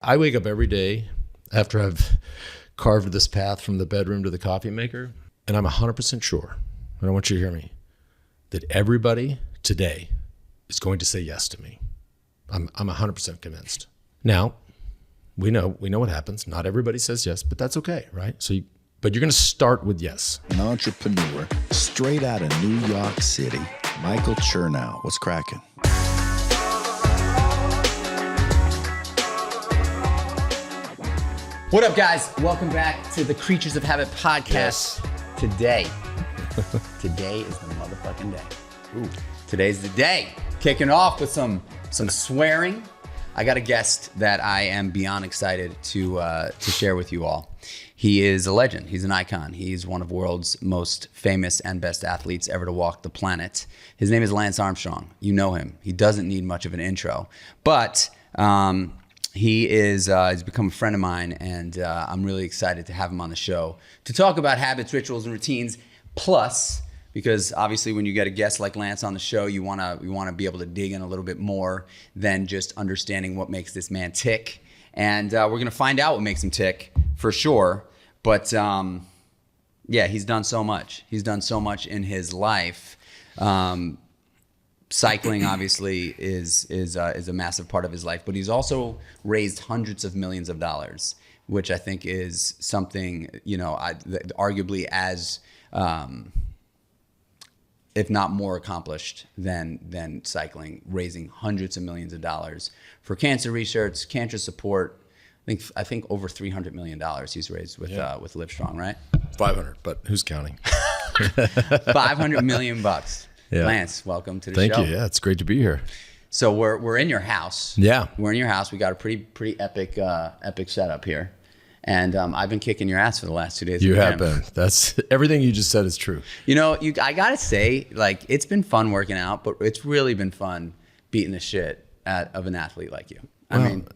I wake up every day after I've carved this path from the bedroom to the coffee maker, and I'm 100% sure, and I want you to hear me, that everybody today is going to say yes to me. I'm 100% convinced. Now, we know what happens. Not everybody says yes, but that's okay, right? But you're going to start with yes. An entrepreneur straight out of New York City, MIchael Chernow. What's cracking? What up, guys? Welcome back to the Creatures of Habit podcast. Yes. Today is the motherfucking day. Ooh, today's the day. Kicking off with some swearing. I got a guest that I am beyond excited to share with you all. He is a legend. He's an icon. He's one of the world's most famous and best athletes ever to walk the planet. His name is Lance Armstrong. You know him. He doesn't need much of an intro, but he's become a friend of mine, and I'm really excited to have him on the show to talk about habits, rituals, and routines. Plus, because obviously when you get a guest like Lance on the show, you wanna be able to dig in a little bit more than just understanding what makes this man tick. And we're gonna find out what makes him tick for sure. But yeah, he's done so much. He's done so much in his life. Cycling obviously is a massive part of his life, but he's also raised hundreds of millions of dollars, which I think is something, arguably as, if not more accomplished than cycling, raising hundreds of millions of dollars for cancer research, cancer support. I think over $300 million he's raised with Livestrong, right? 500, but who's counting? 500 million bucks. Yeah. Lance, welcome to the show. Thank you. Yeah, it's great to be here. So we're in your house. Yeah, we're in your house. We got a pretty epic setup here, and I've been kicking your ass for the last 2 days. You have been. That's everything you just said is true. I gotta say, like, it's been fun working out, but it's really been fun beating the shit of an athlete like you. I mean,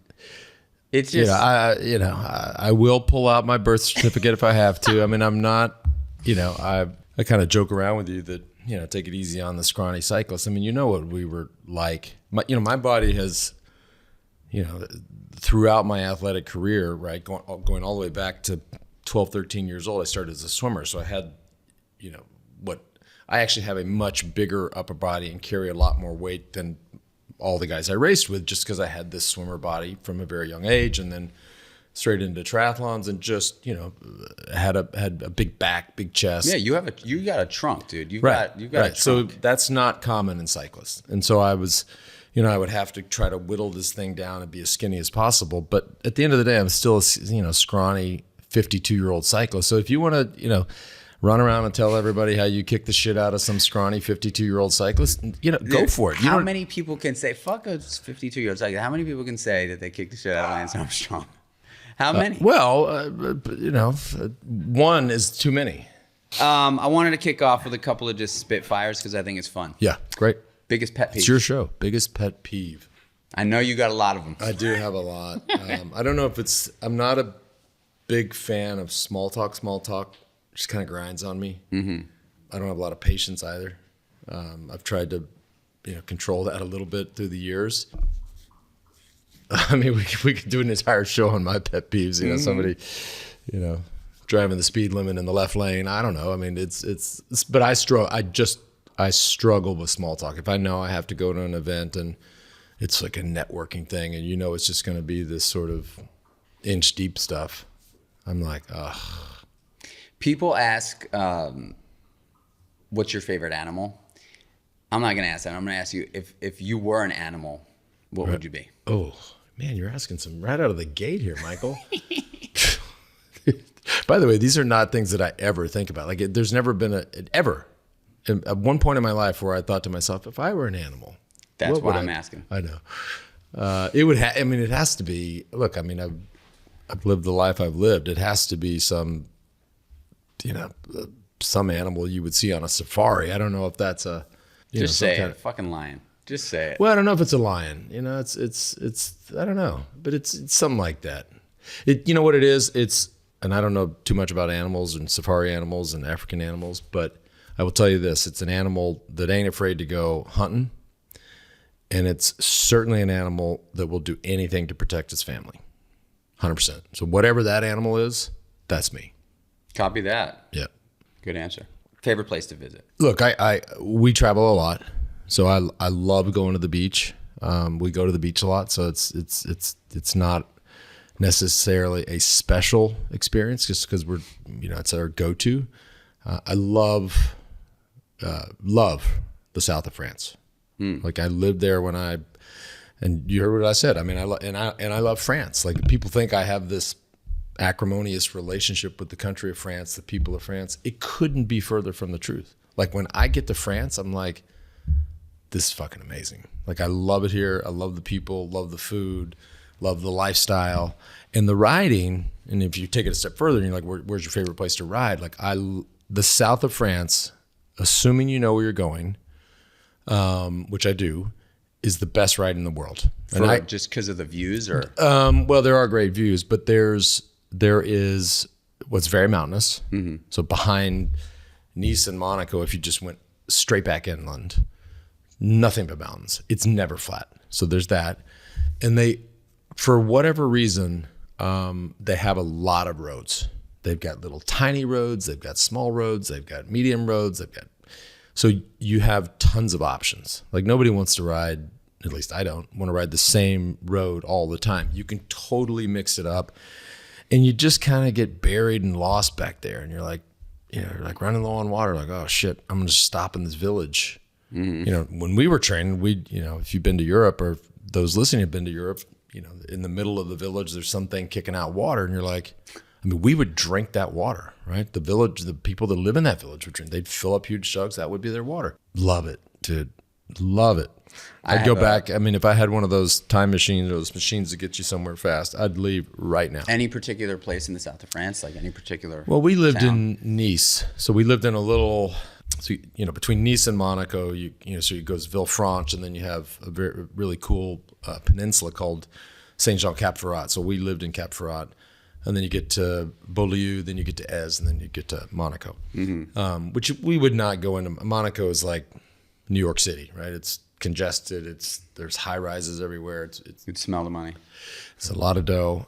it's just I will pull out my birth certificate if I have to. I mean, I'm not. I kind of joke around with you that. Take it easy on the scrawny cyclist. I mean, you know what we were like. My body has, throughout my athletic career, right, going all the way back to 12, 13 years old, I started as a swimmer. So I had, I actually have a much bigger upper body and carry a lot more weight than all the guys I raced with, just because I had this swimmer body from a very young age, and then straight into triathlons, and just had a big back, big chest. Yeah, you got a trunk, dude. You got a trunk. So that's not common in cyclists. And so I was, I would have to try to whittle this thing down and be as skinny as possible. But at the end of the day, I'm still a scrawny 52-year-old cyclist. So if you want to run around and tell everybody how you kick the shit out of some scrawny 52-year-old cyclist, go for it. How many people can say fuck a 52-year-old cyclist? How many people can say that they kicked the shit out of Lance Armstrong? How many? One is too many. I wanted to kick off with a couple of just spitfires because I think it's fun. Yeah, great. Biggest pet peeve. It's your show. Biggest pet peeve. I know you got a lot of them. I do have a lot. I don't know if I'm not a big fan of small talk. Small talk just kind of grinds on me. Mm-hmm. I don't have a lot of patience either. I've tried to, control that a little bit through the years. I mean, we could do an entire show on my pet peeves. Somebody, driving the speed limit in the left lane. I don't know. I mean, but I struggle with small talk. If I know I have to go to an event and it's like a networking thing, and it's just going to be this sort of inch deep stuff, I'm like, ugh. People ask, what's your favorite animal? I'm not going to ask that. I'm going to ask you, if you were an animal, what would you be? Oh, man, you're asking some right out of the gate here, Michael. By the way, these are not things that I ever think about. Like, there's never been at one point in my life where I thought to myself, if I were an animal. That's what I'm asking. I know. It has to be, look, I mean, I've lived the life I've lived. It has to be some animal you would see on a safari. I don't know if that's a, just say it, fucking lion. Just say it. Well, I don't know if it's a lion. It's I don't know, but it's something like that. You know what it is? And I don't know too much about animals and safari animals and African animals, but I will tell you this: it's an animal that ain't afraid to go hunting, and it's certainly an animal that will do anything to protect its family. 100%. So whatever that animal is, that's me. Copy that. Yeah. Good answer. Favorite place to visit? Look, we travel a lot, so I love going to the beach. We go to the beach a lot, so it's not necessarily a special experience just because it's our go-to. I love the south of France. Like I lived there and you heard what I said. I mean, I love France. Like people think I have this acrimonious relationship with the country of France, the people of France. It couldn't be further from the truth. Like when I get to France, I'm like, this is fucking amazing. Like I love it here. I love the people, love the food, love the lifestyle, and the riding. And if you take it a step further and you're like, where's your favorite place to ride? Like the south of France, assuming you know where you're going, which I do, is the best ride in the world. Just because of the views, or well, there are great views, but there is what's very mountainous. Mm-hmm. So behind Nice and Monaco, if you just went straight back inland, nothing but mountains. It's never flat. So there's that, and for whatever reason, they have a lot of roads. They've got little tiny roads. They've got small roads. They've got medium roads. So you have tons of options. Like nobody wants to ride, at least I don't want to ride the same road all the time. You can totally mix it up, and you just kind of get buried and lost back there. And you're like, you're like running low on water. Like, oh shit, I'm going to stop in this village. Mm-hmm. When we were training, if you've been to Europe, or those listening have been to Europe, in the middle of the village, there's something kicking out water, and you're like, we would drink that water, right? The village, the people that live in that village would drink. They'd fill up huge jugs. That would be their water. Love it, dude. Love it. I'd go back. If I had one of those time machines, or those machines that get you somewhere fast, I'd leave right now. Any particular place in the south of France? Like any particular Well, we lived town? in Nice. So we lived in a little, between Nice and Monaco, so it goes Villefranche, and then you have a really cool peninsula called Saint-Jean-Cap-Ferrat. So we lived in Cap-Ferrat. And then you get to Beaulieu, then you get to Aix, and then you get to Monaco, which we would not go into. Monaco is like New York City, right? It's congested. There's high rises everywhere. You'd smell the money. It's a lot of dough.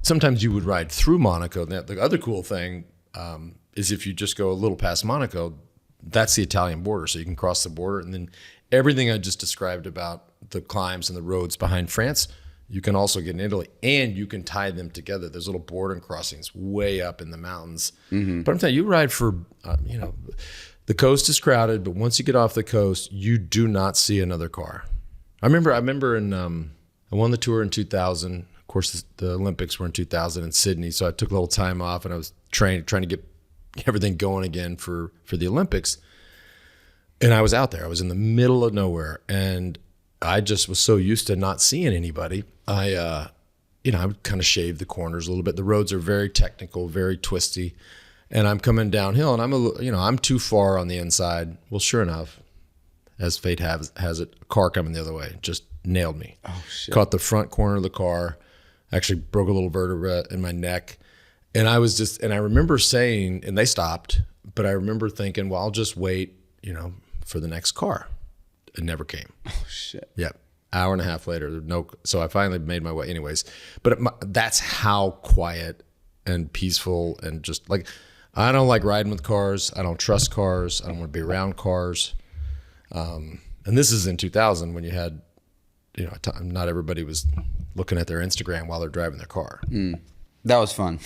Sometimes you would ride through Monaco. The other cool thing is if you just go a little past Monaco, that's the Italian border. So you can cross the border, and then everything I just described about the climbs and the roads behind France, you can also get in Italy, and you can tie them together. There's little border crossings way up in the mountains. Mm-hmm. But I'm telling you, you ride for, the coast is crowded, but once you get off the coast, you do not see another car. I remember I won the tour in 2000. Of course, the Olympics were in 2000 in Sydney, so I took a little time off, and I was trying to get everything going again for the Olympics. And I was out there. I was in the middle of nowhere, and I just was so used to not seeing anybody. I would kind of shave the corners a little bit. The roads are very technical, very twisty, and I'm coming downhill, and I'm too far on the inside. Well, sure enough, as fate has it, a car coming the other way just nailed me. Oh shit! Caught the front corner of the car, actually broke a little vertebra in my neck, and I remember saying, and they stopped, but I remember thinking, well, I'll just wait, for the next car. It never came. Oh shit! Yeah. Hour and a half later, so I finally made my way anyways. But that's how quiet and peaceful, and just like, I don't like riding with cars. I don't trust cars. I don't want to be around cars. And this is in 2000 when you had, not everybody was looking at their Instagram while they're driving their car. That was fun.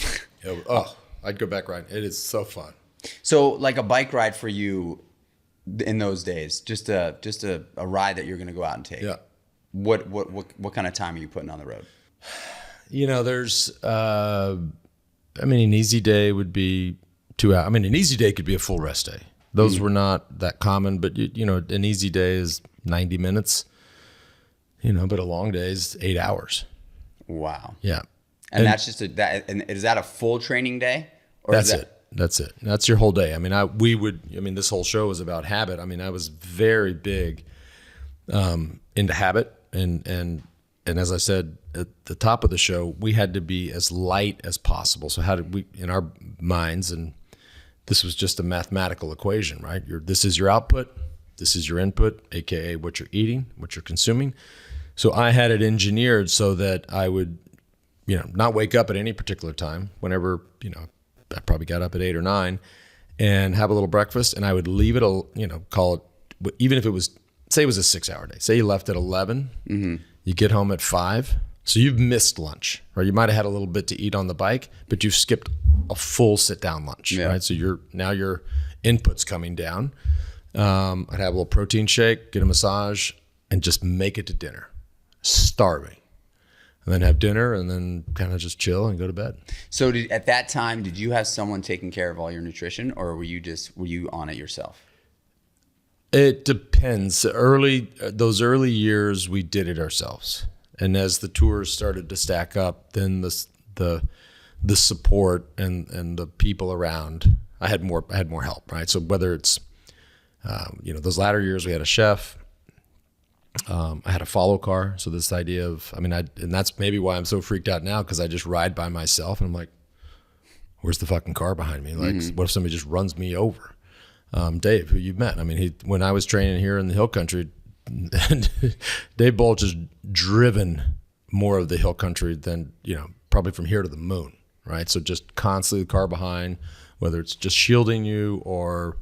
I'd go back riding. It is so fun. So like a bike ride for you in those days, just a ride that you're going to go out and take. Yeah. What kind of time are you putting on the road? There's, an easy day would be 2 hours. An easy day could be a full rest day. Those were not that common, but an easy day is 90 minutes, but a long day is 8 hours. Wow. Yeah. And that's just and is that a full training day? Or That's it. That's your whole day. This whole show was about habit. I was very big into habit. And as I said at the top of the show, we had to be as light as possible. So how did we, in our minds, and this was just a mathematical equation, right? This is your output, this is your input, AKA what you're eating, what you're consuming. So I had it engineered so that I would not wake up at any particular time. Whenever, I probably got up at 8 or 9 and have a little breakfast, and I would leave it, call it, even if it was, say it was a 6-hour day. Say you left at 11, you get home at 5. So you've missed lunch, right? You might have had a little bit to eat on the bike, but you've skipped a full sit-down lunch, right? So now your input's coming down. I'd have a little protein shake, get a massage, and just make it to dinner, starving. And then have dinner, and then kind of just chill and go to bed. So at that time, did you have someone taking care of all your nutrition, or were you on it yourself? It depends. Those early years, we did it ourselves. And as the tours started to stack up, then the support and the people around, I had more help, right? So whether it's those latter years, we had a chef. I had a follow car. So this idea of, and that's maybe why I'm so freaked out now, because I just ride by myself and I'm like, where's the fucking car behind me? Like, what if somebody just runs me over? Dave, who you've met. When I was training here in the hill country, Dave Bolch has driven more of the hill country than, probably from here to the moon, right? So just constantly the car behind, whether it's just shielding you or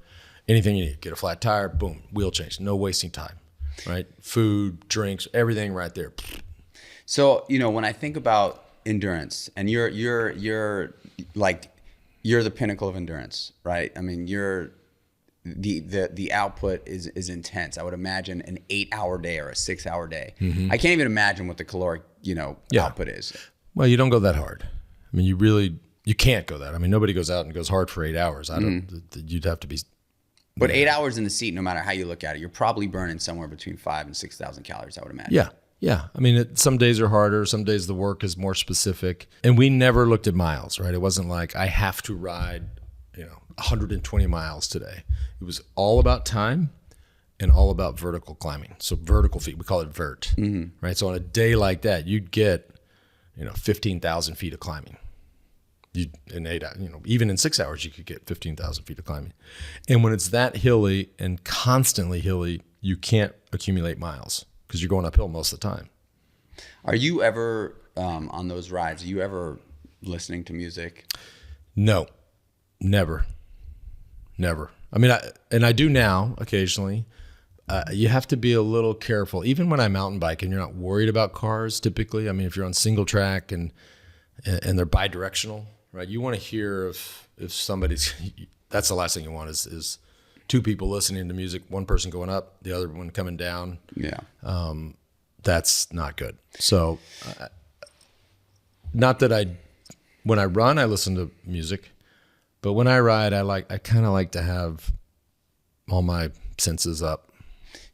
anything you need. Get a flat tire, boom, wheel change, no wasting time, right? Food, drinks, everything right there. So, when I think about endurance, and you're the pinnacle of endurance, right? You're the output is intense. I would imagine an 8-hour day or a 6-hour day. I can't even imagine what the caloric, output is. Well, you don't go that hard. You can't go that. Nobody goes out and goes hard for 8 hours. You'd have to be. But 8 hours in the seat, no matter how you look at it, you're probably burning somewhere between 5,000 and 6,000 calories, I would imagine. Yeah. Some days are harder. Some days the work is more specific. And we never looked at miles, right? It wasn't like I have to ride, 120 miles today. It was all about time and all about vertical climbing. So vertical feet, we call it vert, right? So on a day like that, you'd get, 15,000 feet of climbing. In 8 hours, even in 6 hours, you could get 15,000 feet of climbing. And when it's that hilly and constantly hilly, you can't accumulate miles because you're going uphill most of the time. Are you ever, on those rides, are you ever listening to music? No, never. I do now occasionally. You have to be a little careful. Even when I mountain bike and you're not worried about cars typically. If you're on single track and they're bi-directional, right? You want to hear if somebody's, that's the last thing you want is two people listening to music, one person going up, the other one coming down. Yeah. That's not good. So not that when I run, I listen to music. But when I ride, I kind of like to have all my senses up.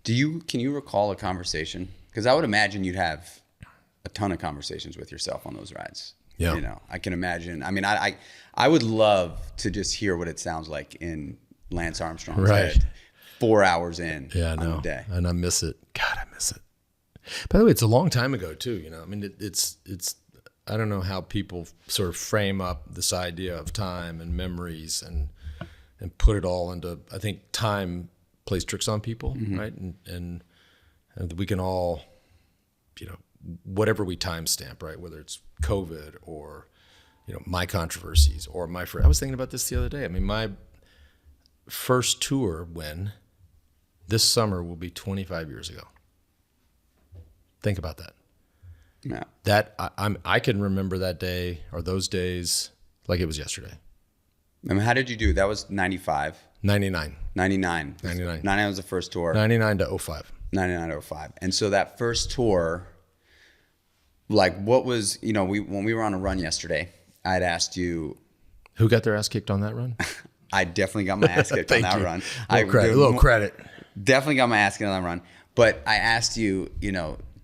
Can you recall a conversation? Because I would imagine you'd have a ton of conversations with yourself on those rides. Yeah. I can imagine. I would love to just hear what it sounds like in Lance Armstrong's head 4 hours in on the day. And I miss it. God, I miss it. By the way, it's a long time ago too. It's I don't know how people sort of frame up this idea of time and memories and put it all into, I think time plays tricks on people, right? And we can all, whatever we timestamp, right? Whether it's COVID or, my controversies or I was thinking about this the other day. My first tour this summer will be 25 years ago. Think about that. Yeah. That I can remember that day or those days like it was yesterday. How did you do? That was 95. 99. 99 was the first tour. 99 to 05. 99 to 05. And so that first tour, like what was, when we were on a run yesterday, I'd asked you. Who got their ass kicked on that run? I definitely got my ass kicked on that run. A little credit. Definitely got my ass kicked on that run. But I asked you,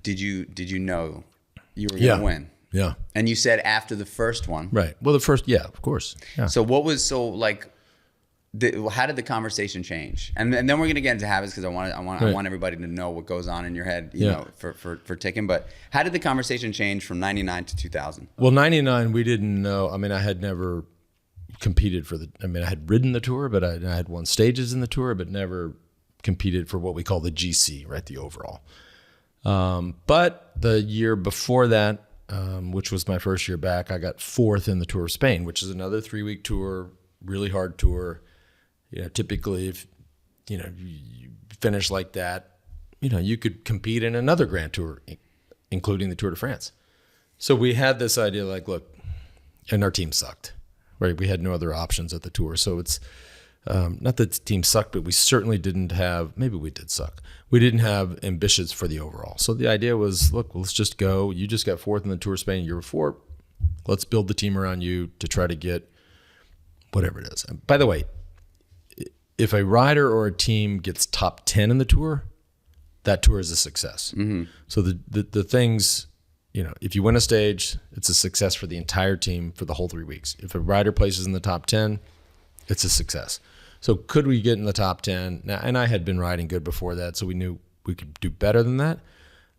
did you know you were going to win? Yeah. And you said after the first one. Right. Well, the first, yeah, of course. Yeah. So how did the conversation change? And then we're going to get into habits because I want everybody to know what goes on in your head, for ticking. But how did the conversation change from 99 to 2000? Well, 99, we didn't know. I had never competed for I had ridden the tour, but I had won stages in the tour, but never competed for what we call the GC, right? The overall. But the year before that, which was my first year back, I got fourth in the Tour of Spain, which is another 3-week tour, really hard tour. Typically, if you finish like that, you could compete in another Grand Tour, including the Tour de France. So we had this idea, like, look, and our team sucked, right? We had no other options at the tour. So it's not that the team sucked, but we certainly didn't have, maybe we did suck. We didn't have ambitions for the overall. So the idea was, look, let's just go. You just got fourth in the Tour of Spain year before. Let's build the team around you to try to get whatever it is. And by the way, if a rider or a team gets top 10 in the tour, that tour is a success. Mm-hmm. So the things, if you win a stage, it's a success for the entire team for the whole 3 weeks. If a rider places in the top 10, it's a success. So could we get in the top 10? Now, and I had been riding good before that, so we knew we could do better than that.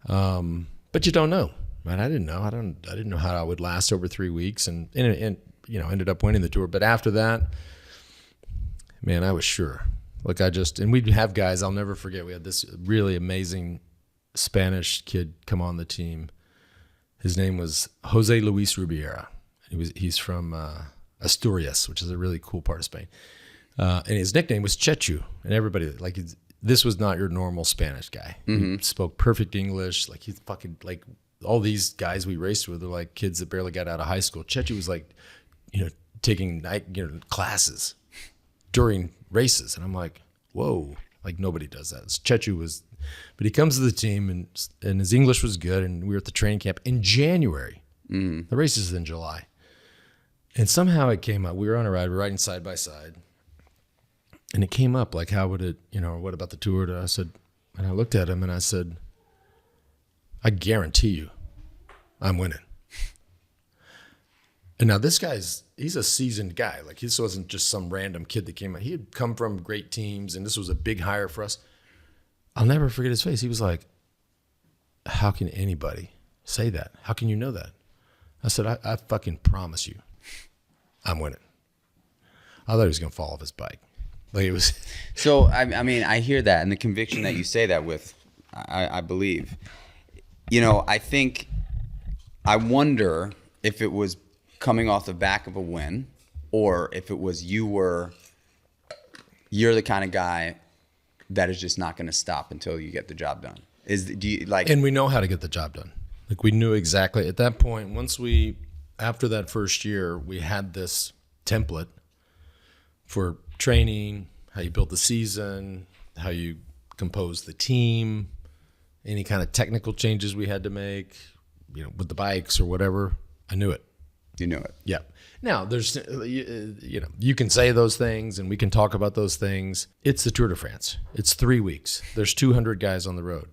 But you don't know, right? I didn't know. I didn't know how I would last over 3 weeks, and ended up winning the tour. But after that, man, I was sure. Like and we'd have guys I'll never forget. We had this really amazing Spanish kid come on the team. His name was Jose Luis Rubiera. He's from Asturias, which is a really cool part of Spain. And his nickname was Chechu. And everybody, this was not your normal Spanish guy. Mm-hmm. He spoke perfect English. Like, he's fucking, like, all these guys we raced with are like kids that barely got out of high school. Chechu was like, taking classes during races. And I'm like, whoa, like, nobody does that. Chechu was, but he comes to the team and his English was good. And we were at the training camp in January. Mm. The race is in July. And somehow it came up. We were on a ride. We were riding side by side. And it came up, like, how would it, what about the tour? And I said, and I looked at him and I said, I guarantee you I'm winning. And now this he's a seasoned guy. Like, this wasn't just some random kid that came out. He had come from great teams, and this was a big hire for us. I'll never forget his face. He was like, how can anybody say that? How can you know that? I said, I fucking promise you, I'm winning. I thought he was going to fall off his bike. Like, it was. So, I mean, I hear that, and the conviction that you say that with, I believe. I wonder if it was coming off the back of a win, or if it was you're the kind of guy that is just not going to stop until you get the job done. And we know how to get the job done. Like, we knew exactly at that point. After that first year, we had this template for training, how you build the season, how you compose the team, any kind of technical changes we had to make, with the bikes or whatever. I knew it. You knew it. Yeah. Now, there's, you can say those things and we can talk about those things. It's the Tour de France. It's 3 weeks. There's 200 guys on the road.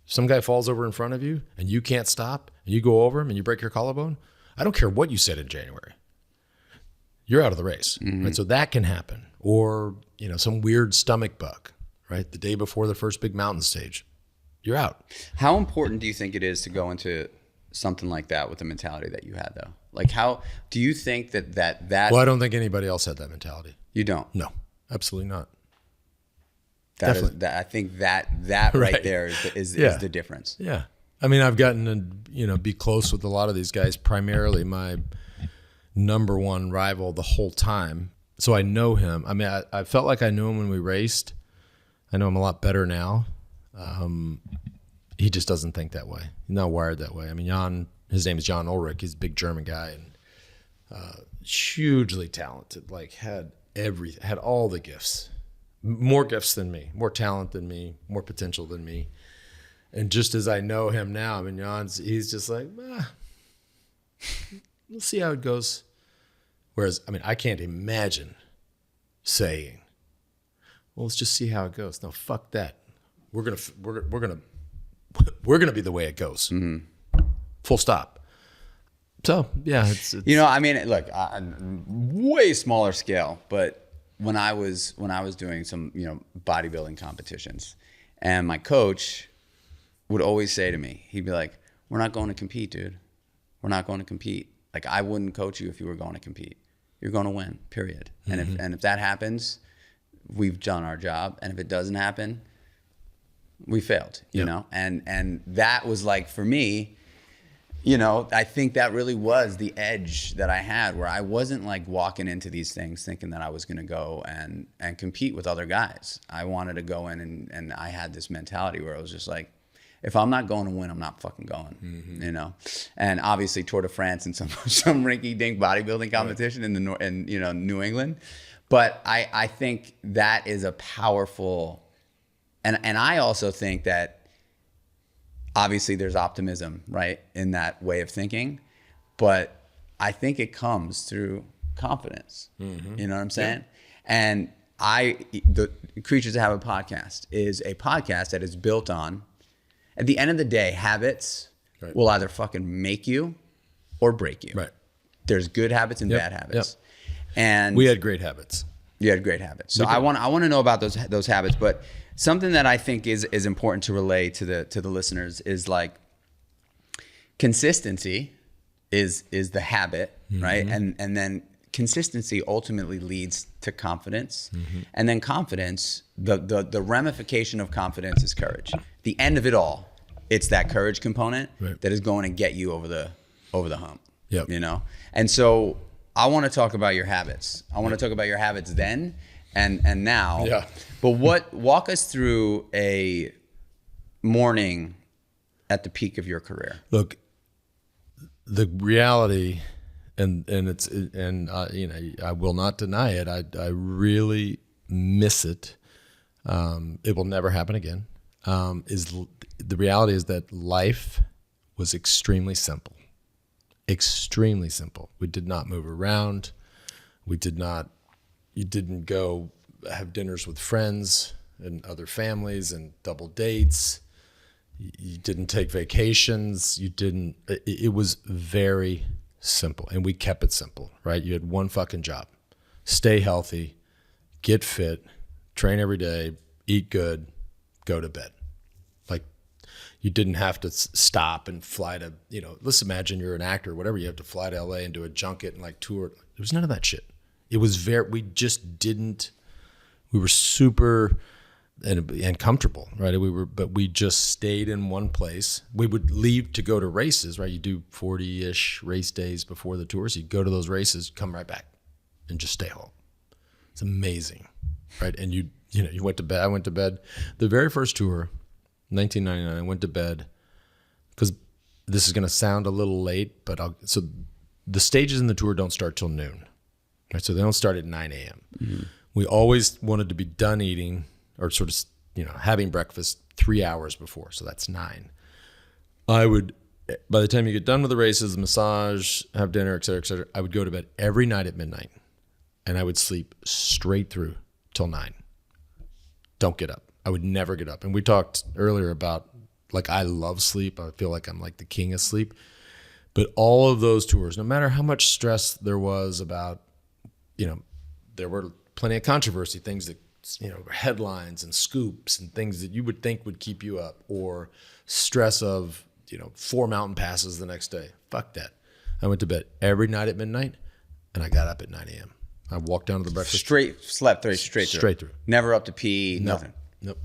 Some guy falls over in front of you and you can't stop, and you go over him and you break your collarbone. I don't care what you said in January. You're out of the race. Mm-hmm. Right? So that can happen. Or, some weird stomach bug, right? The day before the first big mountain stage, you're out. How important do you think it is to go into something like that with the mentality that you had, though? Like, how do you think that Well, I don't think anybody else had that mentality. You don't? No, absolutely not. Definitely. I think that right there is the difference. Yeah. I mean, I've gotten to, be close with a lot of these guys, primarily my number one rival the whole time. So I know him. I mean, I felt like I knew him when we raced. I know him a lot better now. He just doesn't think that way. He's not wired that way. I mean, his name is Jan Ulrich. He's a big German guy and hugely talented. Like, had all the gifts, more gifts than me, more talent than me, more potential than me. And just as I know him now, I mean, he's just like, we'll see how it goes. Whereas, I mean, I can't imagine saying, well, let's just see how it goes. No, fuck that. We're gonna be the way it goes. Mm-hmm. Full stop. So yeah, it's I mean, look, way smaller scale, but when I was doing some bodybuilding competitions, and my coach would always say to me, he'd be like, "We're not going to compete, dude. We're not going to compete. Like, I wouldn't coach you if you were going to compete. You're going to win, period. Mm-hmm. And if that happens, we've done our job. And if it doesn't happen, we failed, you know? And that was like, for me, you know, I think that really was the edge that I had, where I wasn't like walking into these things thinking that I was going to go and compete with other guys. I wanted to go in and I had this mentality where I was just like, if I'm not going to win, I'm not fucking going, you know? And obviously Tour de France and some rinky dink bodybuilding competition in the New England. But I think that is a powerful, and I also think that obviously there's optimism, right, in that way of thinking, but I think it comes through confidence. You know what I'm saying? Yeah. And the Creatures That Have a Podcast is a podcast that is built on, at the end of the day, habits will either fucking make you or break you. Right. There's good habits and bad habits. And we had great habits. You had great habits. So I want to know about those habits, but something that I think is important to relay to the listeners is like consistency is the habit, right? And then consistency ultimately leads to confidence. And then confidence, the ramification of confidence is courage. The end of it all, it's that courage component that is going to get you over the hump. You know? And so I want to talk about your habits. I want to talk about your habits then and now. Yeah. But walk us through a morning at the peak of your career. Look, the reality, and you know, I will not deny it. I really miss it. It will never happen again. The reality is that life was extremely simple. Extremely simple. We did not move around. You didn't go have dinners with friends and other families and double dates. You didn't take vacations. It was very simple, and we kept it simple, right? You had one fucking job: stay healthy, get fit, train every day, eat good, go to bed. Like, you didn't have to stop and fly to, you know, let's imagine you're an actor, whatever, you have to fly to LA and do a junket and like tour. There was none of that shit. It was we were super and comfortable, right? But we just stayed in one place. We would leave to go to races, right? You do 40-ish race days before the tours. You'd go to those races, come right back and just stay home. It's amazing, right? And you went to bed. I went to bed. The very first tour, 1999, I went to bed because this is going to sound a little late, but so the stages in the tour don't start till noon, right? So they don't start at 9 a.m. We always wanted to be done eating or sort of, you know, having breakfast 3 hours before. So that's 9. By the time you get done with the races, massage, have dinner, et cetera, I would go to bed every night at midnight, and I would sleep straight through till 9. Don't get up. I would never get up. And we talked earlier about, like, I love sleep. I feel like I'm like the king of sleep. But all of those tours, no matter how much stress there was about, you know, there were plenty of controversy, things that, you know, headlines and scoops and things that you would think would keep you up, or stress of, you know, 4 mountain passes the next day. Fuck that. I went to bed every night at midnight, and I got up at 9 a.m. I walked down to the breakfast. Slept straight through. Never up to pee, nothing. Nope.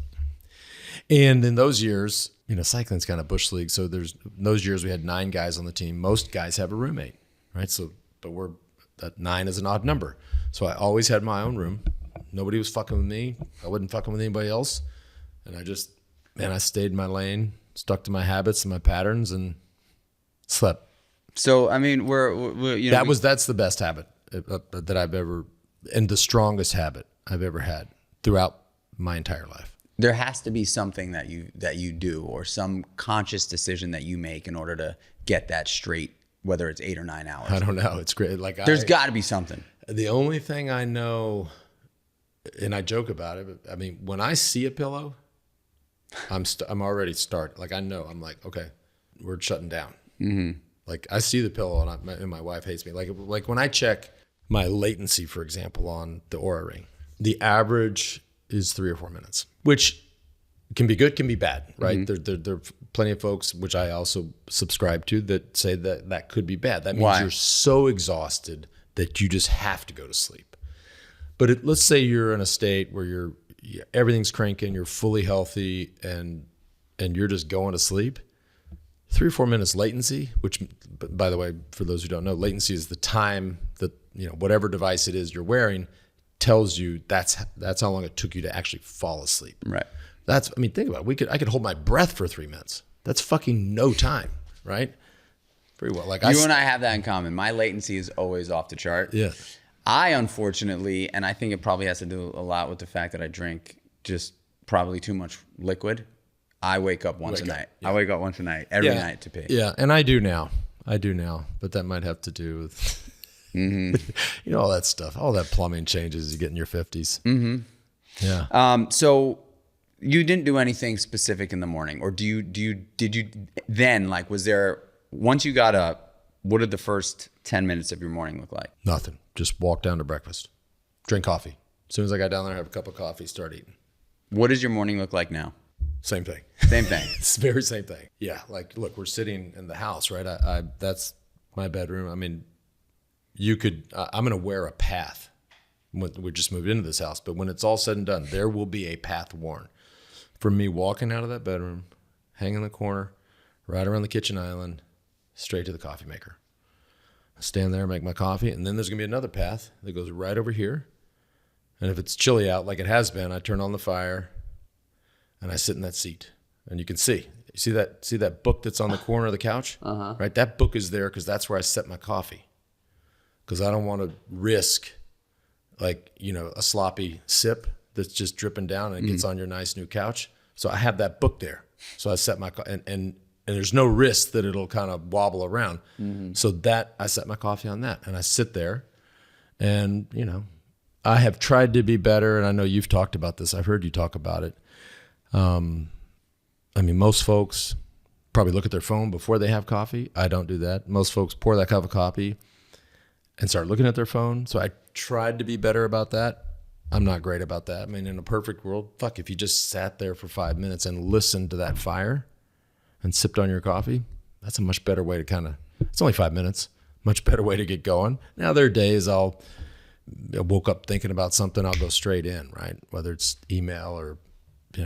And in those years, you know, cycling's kind of bush league. So in those years we had 9 guys on the team. Most guys have a roommate, right? So, but that 9 is an odd number. So I always had my own room. Nobody was fucking with me. I wasn't fucking with anybody else. And I stayed in my lane, stuck to my habits and my patterns, and slept. So, I mean, you know, that's the best habit that I've ever, and the strongest habit I've ever had throughout my entire life. There has to be something that you do, or some conscious decision that you make in order to get that straight, whether it's 8 or 9 hours. I don't know. It's great. Like, there's got to be something. The only thing I know, and I joke about it, but I mean, when I see a pillow, I'm already starting. Like, I know, I'm like, okay, we're shutting down. Mm-hmm. Like, I see the pillow, and my wife hates me. Like when I check my latency, for example, on the Oura Ring, the average is 3 or 4 minutes, which can be good, can be bad, right? Mm-hmm. There are plenty of folks, which I also subscribe to, that say that could be bad. That means you're so exhausted that you just have to go to sleep. But let's say you're in a state where everything's cranking, you're fully healthy, and you're just going to sleep. 3 or 4 minutes latency, which, by the way, for those who don't know, latency is the time that, whatever device it is you're wearing tells you that's how long it took you to actually fall asleep. Right. Think about it. I could hold my breath for 3 minutes. That's fucking no time, right? Pretty well. Like you and I have that in common. My latency is always off the chart. Yeah. I, unfortunately, and I think it probably has to do a lot with the fact that I drink just probably too much liquid. I wake up once a night. Yeah. I wake up once a night, every night to pee. Yeah, and I do now. But that might have to do with, all that stuff, all that plumbing changes you get in your 50s. Mm-hmm. Yeah. So you didn't do anything specific in the morning, or did you then, like, was there, once you got up, what did the first 10 minutes of your morning look like? Nothing. Just walk down to breakfast, drink coffee. As soon as I got down there, have a cup of coffee, start eating. What does your morning look like now? Same thing. Same thing. It's the very same thing. Yeah. Like, look, we're sitting in the house, right? That's my bedroom. I mean, I'm going to wear a path. We just moved into this house, but when it's all said and done, there will be a path worn from me walking out of that bedroom, hang in the corner, right around the kitchen island, straight to the coffee maker. I stand there, make my coffee, and then there's going to be another path that goes right over here. And if it's chilly out, like it has been, I turn on the fire and I sit in that seat. And you can see that book that's on the corner of the couch? Uh-huh. Right? That book is there because that's where I set my coffee. Because I don't want to risk, a sloppy sip that's just dripping down and it gets on your nice new couch. So I have that book there. So I set my and there's no risk that it'll kind of wobble around. Mm-hmm. So that I set my coffee on that and I sit there, and I have tried to be better, and I know you've talked about this. I've heard you talk about it. Most folks probably look at their phone before they have coffee. I don't do that. Most folks pour that cup of coffee and start looking at their phone. So I tried to be better about that. I'm not great about that. In a perfect world, if you just sat there for 5 minutes and listened to that fire and sipped on your coffee, that's a much better way to it's only 5 minutes, much better way to get going. Now there are days I woke up thinking about something, I'll go straight in, right? Whether it's email or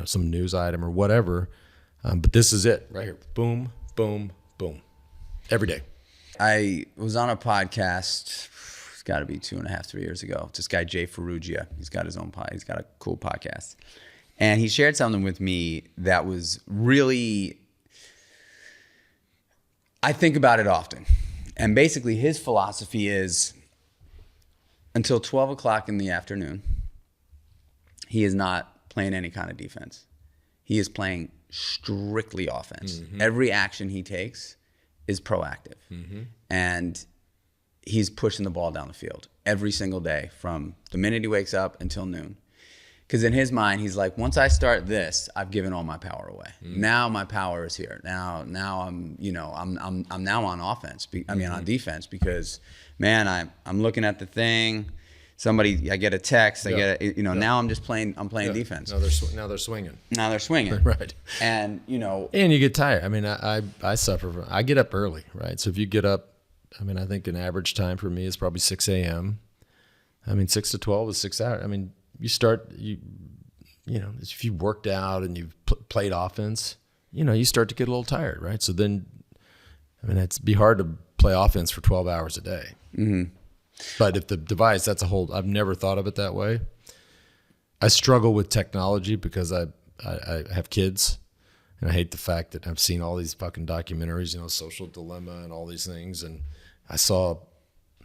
some news item or whatever. But this is it right here. Boom, boom, boom. Every day. I was on a podcast, it's got to be 2.5, 3 years ago. This guy, Jay Ferrugia, he's got his own he's got a cool podcast. And he shared something with me that was really, I think about it often. And basically his philosophy is, until 12 o'clock in the afternoon, he is not playing any kind of defense. He is playing strictly offense. Mm-hmm. Every action he takes is proactive. Mm-hmm. And he's pushing the ball down the field every single day from the minute he wakes up until noon. Because in his mind, he's like, once I start this, I've given all my power away. Mm-hmm. Now my power is here. Now I'm now on offense. On defense, because man, I'm looking at the thing. I get a text. Now I'm just playing. I'm playing defense. Now they're swinging. Right. And and you get tired. I suffer from. I get up early, right? So if you get up, I think an average time for me is probably 6 a.m. 6 to 12 is 6 hours. You start, if you worked out and you've played offense, you start to get a little tired, right? So then, it'd be hard to play offense for 12 hours a day. Mm-hmm. But if the device, that's I've never thought of it that way. I struggle with technology because I have kids, and I hate the fact that I've seen all these fucking documentaries, Social Dilemma and all these things. And I saw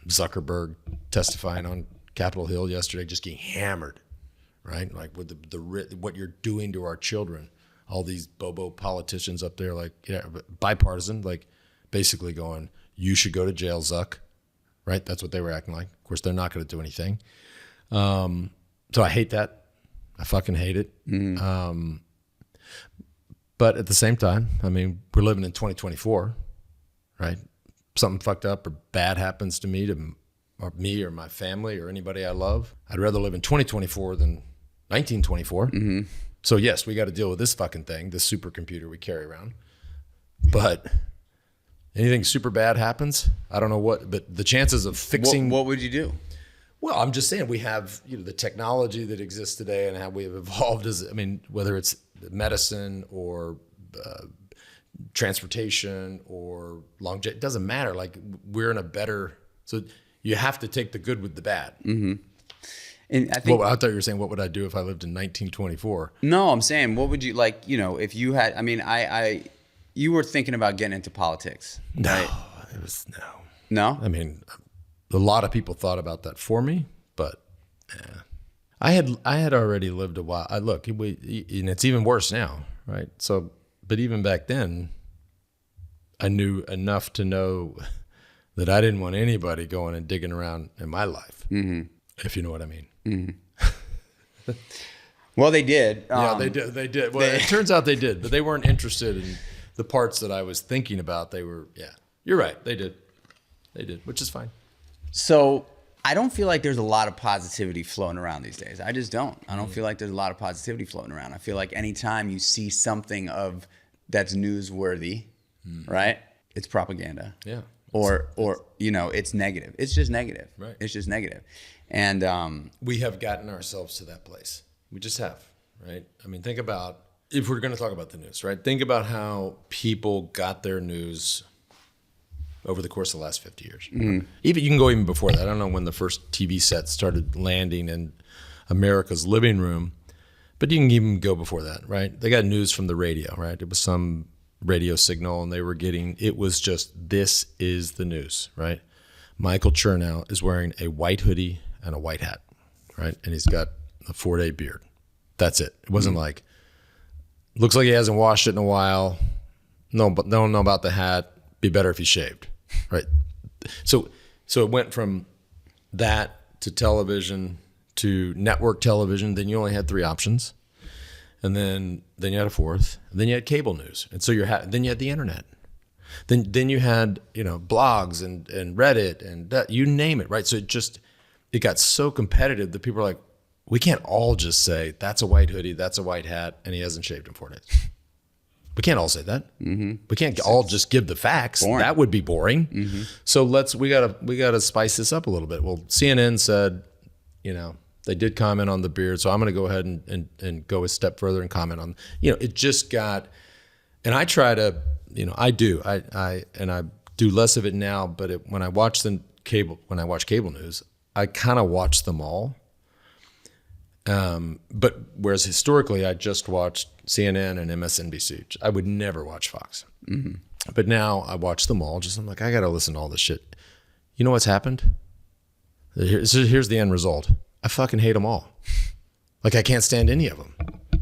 Zuckerberg testifying on Capitol Hill yesterday, just getting hammered, right? Like with what you're doing to our children. All these bobo politicians up there, bipartisan, basically going, you should go to jail, Zuck, right? That's what they were acting like. Of course, they're not going to do anything. So I hate that. I fucking hate it. Mm-hmm. But at the same time, we're living in 2024, right? Something fucked up or bad happens to me, or my family or anybody I love. I'd rather live in 2024 than 1924. Mm-hmm. So yes, we got to deal with this fucking thing, this supercomputer we carry around. But anything super bad happens, I don't know what, but the chances of fixing. What would you do? Well, I'm just saying we have the technology that exists today and how we have evolved whether it's medicine or transportation or longevity. It doesn't matter. Like we're in a better, so you have to take the good with the bad. Mm-hmm. And I think, well, I thought you were saying, what would I do if I lived in 1924? No, I'm saying, what would you like, if you had, I mean, you were thinking about getting into politics. No, right? it was no. No? I mean, a lot of people thought about that for me, but I had already lived a while. And it's even worse now, right? So, but even back then, I knew enough to know that I didn't want anybody going and digging around in my life, if you know what I mean. Mm-hmm. Well, they did. Yeah, they did. They did. Well, it turns out they did, but they weren't interested in the parts that I was thinking about. They were, you're right. They did. They did, which is fine. So I don't feel like there's a lot of positivity floating around these days. I just don't. I don't feel like there's a lot of positivity floating around. I feel like anytime you see something that's newsworthy, right? It's propaganda. Yeah. Or it's negative. It's just negative. Right. It's just negative. And we have gotten ourselves to that place. We just have, right? I mean, think about, if we're going to talk about the news, right? Think about how people got their news over the course of the last 50 years. Mm-hmm. Even you can go even before that. I don't know when the first TV sets started landing in America's living room, but you can even go before that, right? They got news from the radio, right? It was some radio signal, and it was just, this is the news, right? MIchael Chernow is wearing a white hoodie and a white hat, right? And he's got a 4-day beard. That's it. It wasn't like, looks like he hasn't washed it in a while. No, but don't know about the hat. Be better if he shaved, right? So it went from that to television to network television. Then you only had 3 options, and then you had a fourth. And then you had cable news, and so then you had the internet. Then you had blogs and Reddit and that, you name it, right? So it got so competitive that people are like, we can't all just say that's a white hoodie, that's a white hat, and he hasn't shaved in 4 days. We can't all say that. Mm-hmm. We can't all just give the facts. Boring. That would be boring. Mm-hmm. So we gotta spice this up a little bit. Well, CNN said, they did comment on the beard, so I'm going to go ahead and go a step further and comment on. It just got, and I try to, I do less of it now. But when I watch cable news, I kind of watch them all. But whereas historically I just watched CNN and MSNBC, I would never watch Fox. Mm-hmm. But now I watch them all. I'm like, I got to listen to all this shit. You know what's happened? Here's the end result. I fucking hate them all. Like I can't stand any of them.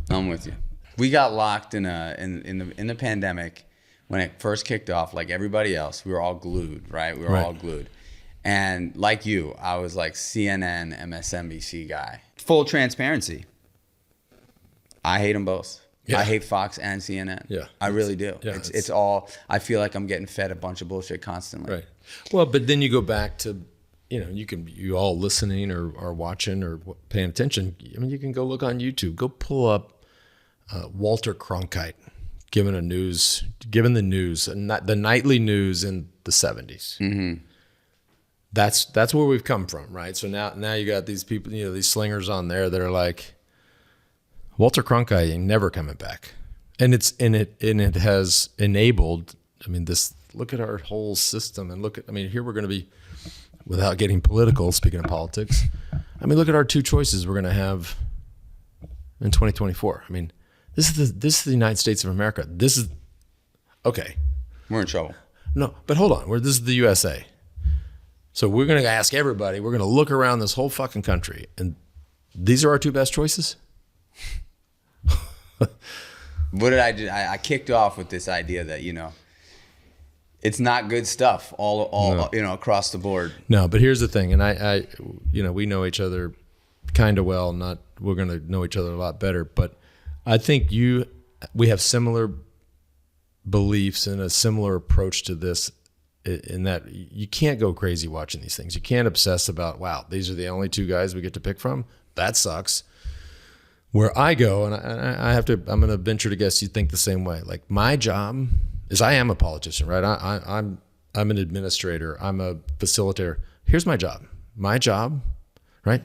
I'm with you. We got locked in the pandemic when it first kicked off. Like everybody else, we were all glued, right? We were all glued. And like you, I was like CNN, MSNBC guy. Full transparency. I hate them both. Yeah. I hate Fox and CNN. Yeah, I really do. Yeah, it's all. I feel like I'm getting fed a bunch of bullshit constantly. Right. Well, but then you go back to, you all listening or watching or paying attention. I mean, you can go look on YouTube. Go pull up Walter Cronkite giving the news, the nightly news in the 70s. Mm-hmm. That's where we've come from, right? So now you got these people, these slingers on there that are like, Walter Cronkite ain't never coming back, and it has enabled. I mean, look at our whole system, and here we're going to be, without getting political. Speaking of politics, I mean, look at our 2 choices we're going to have in 2024. I mean, this is the United States of America. This is okay. We're in trouble. No, but hold on. This is the USA. So we're going to ask everybody. We're going to look around this whole fucking country, and these are our 2 best choices. What did I do? I kicked off with this idea that it's not good stuff all across the board. No, but here's the thing, and I we know each other kind of well. We're going to know each other a lot better, but I think we have similar beliefs and a similar approach to this. In that you can't go crazy watching these things. You can't obsess about, wow, these are the only 2 guys we get to pick from. That sucks. Where I go, and I'm going to venture to guess you think the same way. Like my job is, I am a politician, right? I'm an administrator. I'm a facilitator. Here's my job. My job, right?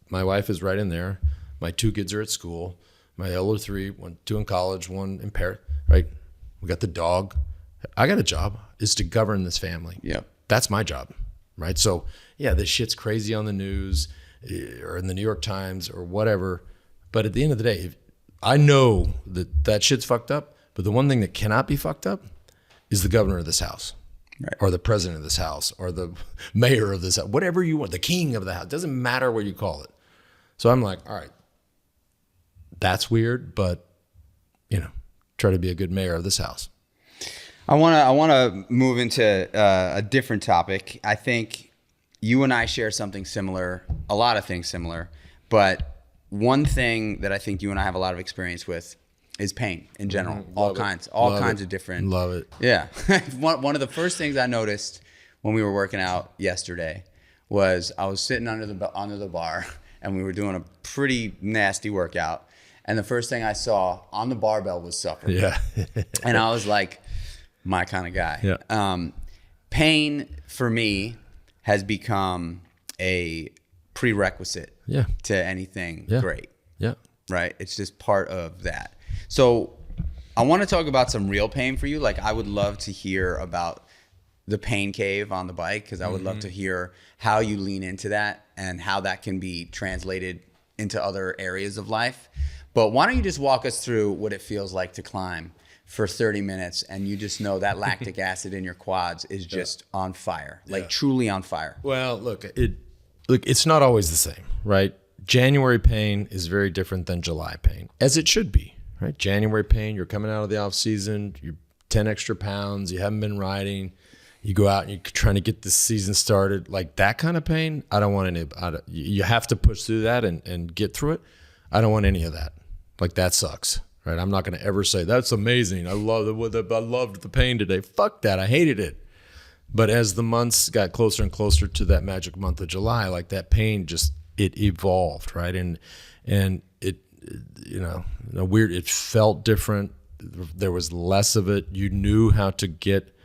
My wife is right in there. My 2 kids are at school. My elder 3, 2 in college, 1 in Paris, right? We got the dog. I got a job, is to govern this family. Yep. That's my job, right? So yeah, this shit's crazy on the news or in the New York Times or whatever. But at the end of the day, I know that shit's fucked up. But the one thing that cannot be fucked up is the governor of this house, Right. or the president of this house, or the mayor of this house, whatever you want, the king of the house. Doesn't matter what you call it. So I'm like, all right, that's weird, but try to be a good mayor of this house. I want to move into a different topic. I think you and I share something similar, a lot of things similar, but one thing that I think you and I have a lot of experience with is pain in general. All kinds of different. Love it. Yeah. One of the first things I noticed when we were working out yesterday was I was sitting under the bar and we were doing a pretty nasty workout. And the first thing I saw on the barbell was suffering. Yeah. And I was like, my kind of guy. Yeah. Pain for me has become a prerequisite to anything great. Yeah. Right? It's just part of that. So I want to talk about some real pain for you. Like, I would love to hear about the pain cave on the bike, because I would love to hear how you lean into that and how that can be translated into other areas of life. But why don't you just walk us through what it feels like to climb for 30 minutes and you just know that lactic acid in your quads is just on fire, like truly on fire. Well, look, it's not always the same, right? January pain is very different than July pain, as it should be, right? January pain, you're coming out of the off season, you're 10 extra pounds, you haven't been riding, you go out and you're trying to get this season started. Like that kind of pain, I don't want any. You have to push through that and get through it. I don't want any of that. Like that sucks, right? I'm not going to ever say that's amazing. I loved the pain today. Fuck that. I hated it. But as the months got closer and closer to that magic month of July, like that pain it evolved, right? And it weird. It felt different. There was less of it. You knew how to get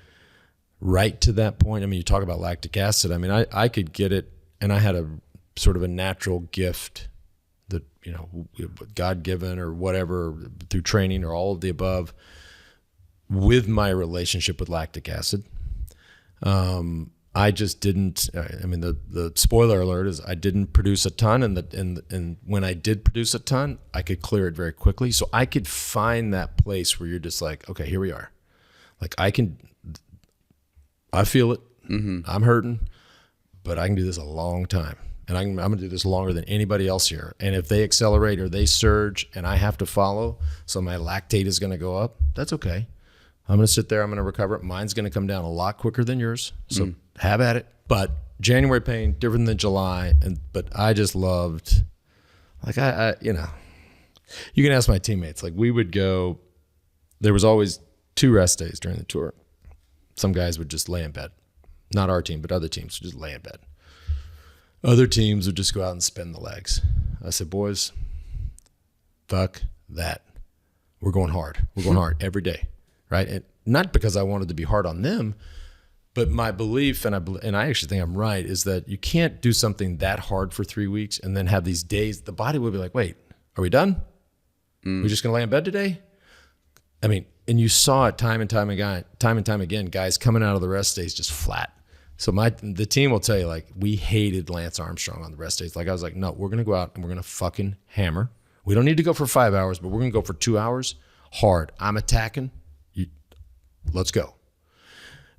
right to that point. I mean, you talk about lactic acid. I mean, I could get it, and I had a sort of a natural gift that, God-given or whatever, through training or all of the above, with my relationship with lactic acid. I just didn't. I mean, the spoiler alert is I didn't produce a ton, and when I did produce a ton, I could clear it very quickly. So I could find that place where you're just like, okay, here we are. Like I feel it. I'm hurting, but I can do this a long time. And I'm going to do this longer than anybody else here. And if they accelerate or they surge and I have to follow, so my lactate is going to go up, that's okay. I'm going to sit there. I'm going to recover. Mine's going to come down a lot quicker than yours. So have at it. But January pain, different than July. But I just loved, like, you can ask my teammates. Like, we would go, there was always 2 rest days during the tour. Some guys would just lay in bed. Not our team, but other teams would just lay in bed. Other teams would just go out and spin the legs. I said, boys, fuck that. We're going hard. We're going hard every day, right? And not because I wanted to be hard on them, but my belief, and I actually think I'm right, is that you can't do something that hard for 3 weeks and then have these days. The body will be like, wait, are we done? We're just going to lay in bed today? I mean, and you saw it time and time again, guys coming out of the rest days just flat. So the team will tell you, like, we hated Lance Armstrong on the rest days. Like, I was like, no, we're going to go out and we're going to fucking hammer. We don't need to go for 5 hours, but we're going to go for 2 hours hard. I'm attacking. Let's go.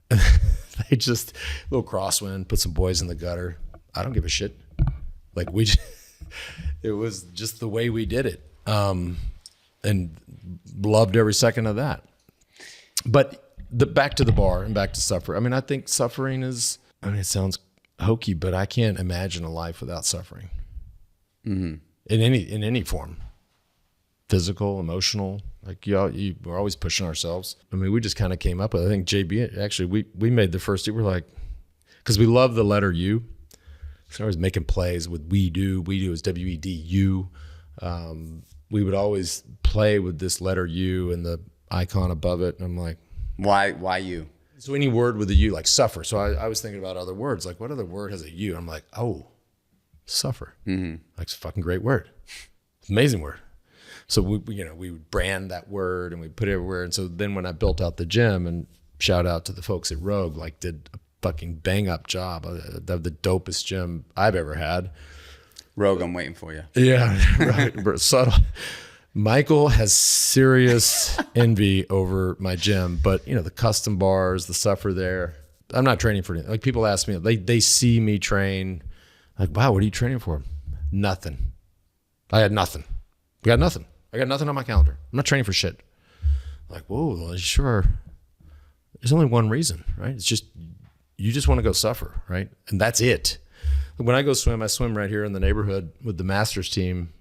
They just, little crosswind, put some boys in the gutter. I don't give a shit. Like, it was just the way we did it. And loved every second of that. But back to the bar and back to suffering. I mean, I think suffering is, it sounds hokey, but I can't imagine a life without suffering. In any form. Physical, emotional. Like, we're always pushing ourselves. I mean, we just kind of came up with, I think JB, actually, we made the first, we're like, because we love the letter U. So I was making plays with WEDÖ. WEDÖ is WEDU. We would always play with this letter U and the icon above it. And I'm like, why you? So any word with a U, like suffer. So I was thinking about other words. Like, what other word has a U? And I'm like, oh, suffer. Like, it's a fucking great word. Amazing word. So we would brand that word and we put it everywhere. And so then when I built out the gym, and shout out to the folks at Rogue, like did a fucking bang up job of the dopest gym I've ever had. Rogue, I'm waiting for you. Yeah, right. Subtle. Michael has serious envy over my gym, but the custom bars, the stuff are there. I'm not training for anything. Like people ask me, they see me train, like, wow, what are you training for? Nothing. I had nothing. I got nothing. I got nothing on my calendar. I'm not training for shit. Like, whoa, well, sure. There's only one reason, right? It's just, you just want to go suffer, right? And that's it. When I go swim, I swim right here in the neighborhood with the Masters team,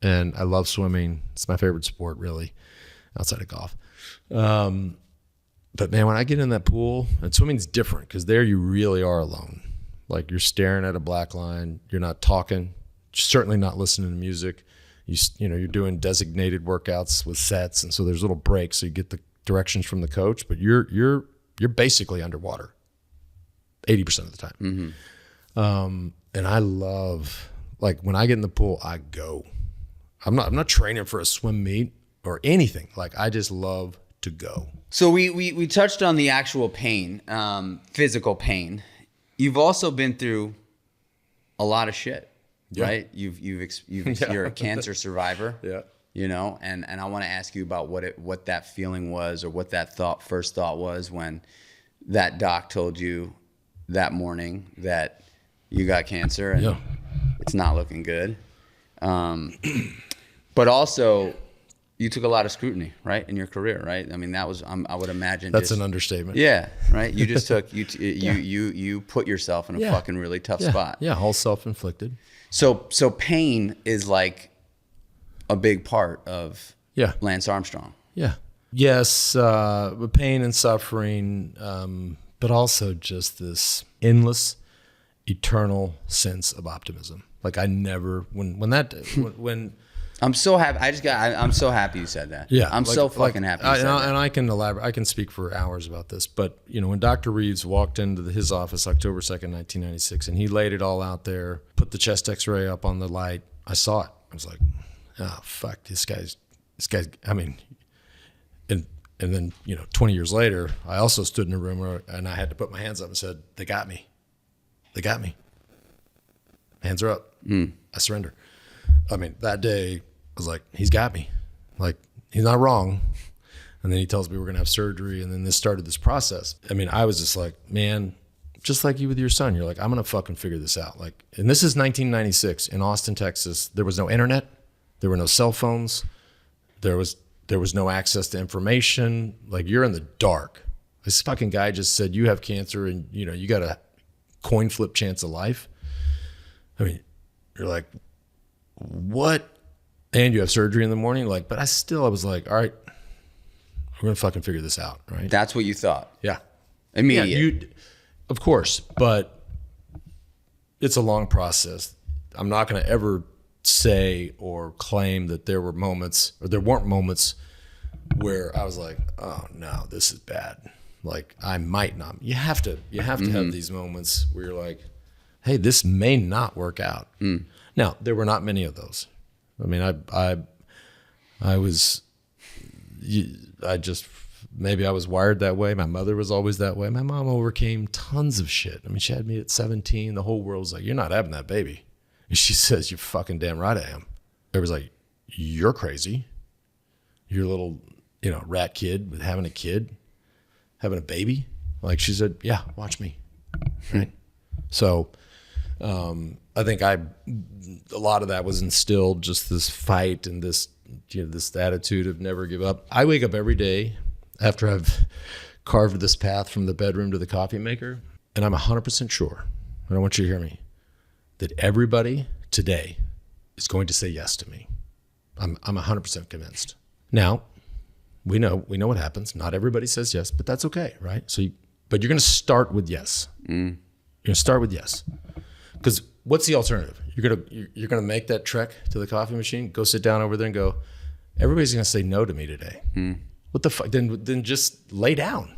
and I love swimming. It's my favorite sport, really, outside of golf. But man, when I get in that pool, and swimming's different because there you really are alone. Like you're staring at a black line. You're not talking. You're certainly not listening to music. You're doing designated workouts with sets, and so there's little breaks, so you get the directions from the coach. But you're basically underwater 80% of the time. Mm-hmm. And I love, like when I get in the pool, I go. I'm not training for a swim meet or anything. Like I just love to go. So we touched on the actual pain, physical pain. You've also been through a lot of shit, right? You're a cancer survivor. Yeah. And I want to ask you about what that feeling was, or what that first thought was when that doc told you that morning that you got cancer and it's not looking good. But also, you took a lot of scrutiny, right, in your career, right? I mean, that was I would imagine that's an understatement. Yeah, right. You just took you put yourself in a fucking really tough spot. Yeah, all self-inflicted. So pain is like a big part of Lance Armstrong. Yeah. Yes, pain and suffering, but also just this endless, eternal sense of optimism. Like I never when I'm so happy. I'm so happy you said that. Yeah, I'm so fucking happy. You said that. And I can elaborate. I can speak for hours about this. But when Dr. Reeves walked into his office October 2nd, 1996, and he laid it all out there, put the chest X-ray up on the light, I saw it. I was like, oh fuck, this guy's. I mean, and then 20 years later, I also stood in a room and I had to put my hands up and said, they got me. They got me. Hands are up. I surrender. I mean, that day, I was like, he's got me. Like, he's not wrong. And then he tells me we're going to have surgery. And then this started this process. I mean, I was just like, man, just like you with your son, you're like, I'm going to fucking figure this out. Like, and this is 1996 in Austin, Texas. There was no internet. There were no cell phones. There was no access to information. Like, you're in the dark. This fucking guy just said, you have cancer and, you got a coin flip chance of life. I mean, you're like, what? And you have surgery in the morning? Like, but I was like, all right, we're going to fucking figure this out, right? That's what you thought? Yeah. Immediate. Yeah, of course, but it's a long process. I'm not going to ever say or claim that there weren't moments where I was like, oh no, this is bad. Like I might not. You have to have these moments where you're like, hey, this may not work out. Now, there were not many of those. I mean, maybe I was wired that way. My mother was always that way. My mom overcame tons of shit. I mean, she had me at 17. The whole world was like, you're not having that baby. And she says, you're fucking damn right I am. Everybody's like, you're crazy. You're a little, rat kid with having a baby. Like she said, yeah, watch me. Right. So, I think a lot of that was instilled, just this fight and this, this attitude of never give up. I wake up every day after I've carved this path from the bedroom to the coffee maker, and I'm 100% sure, and I want you to hear me, that everybody today is going to say yes to me. I'm 100% convinced. Now, we know what happens. Not everybody says yes, but that's okay, right? But you're going to start with yes. You're going to start with yes. Because what's the alternative? You're gonna make that trek to the coffee machine, go sit down over there and go, everybody's gonna say no to me today. What the fuck? Then just lay down,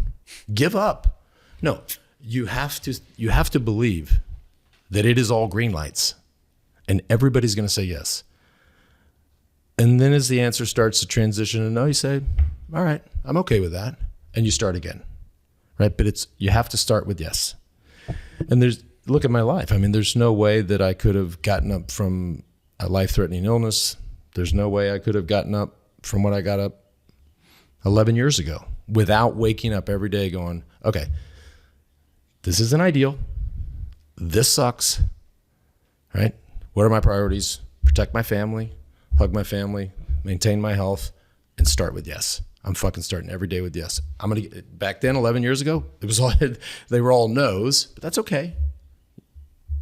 give up. No, you have to believe that it is all green lights, and everybody's gonna say yes. And then as the answer starts to transition to no, you say, all right, I'm okay with that. And you start again, right? But you have to start with yes. And look at my life. I mean, there's no way that I could have gotten up from a life-threatening illness. There's no way I could have gotten up from when I got up 11 years ago without waking up every day going, okay, this isn't ideal. This sucks, right? What are my priorities? Protect my family, hug my family, maintain my health, and start with yes. I'm fucking starting every day with yes. Back then, 11 years ago, it was all, they were all no's, but that's okay.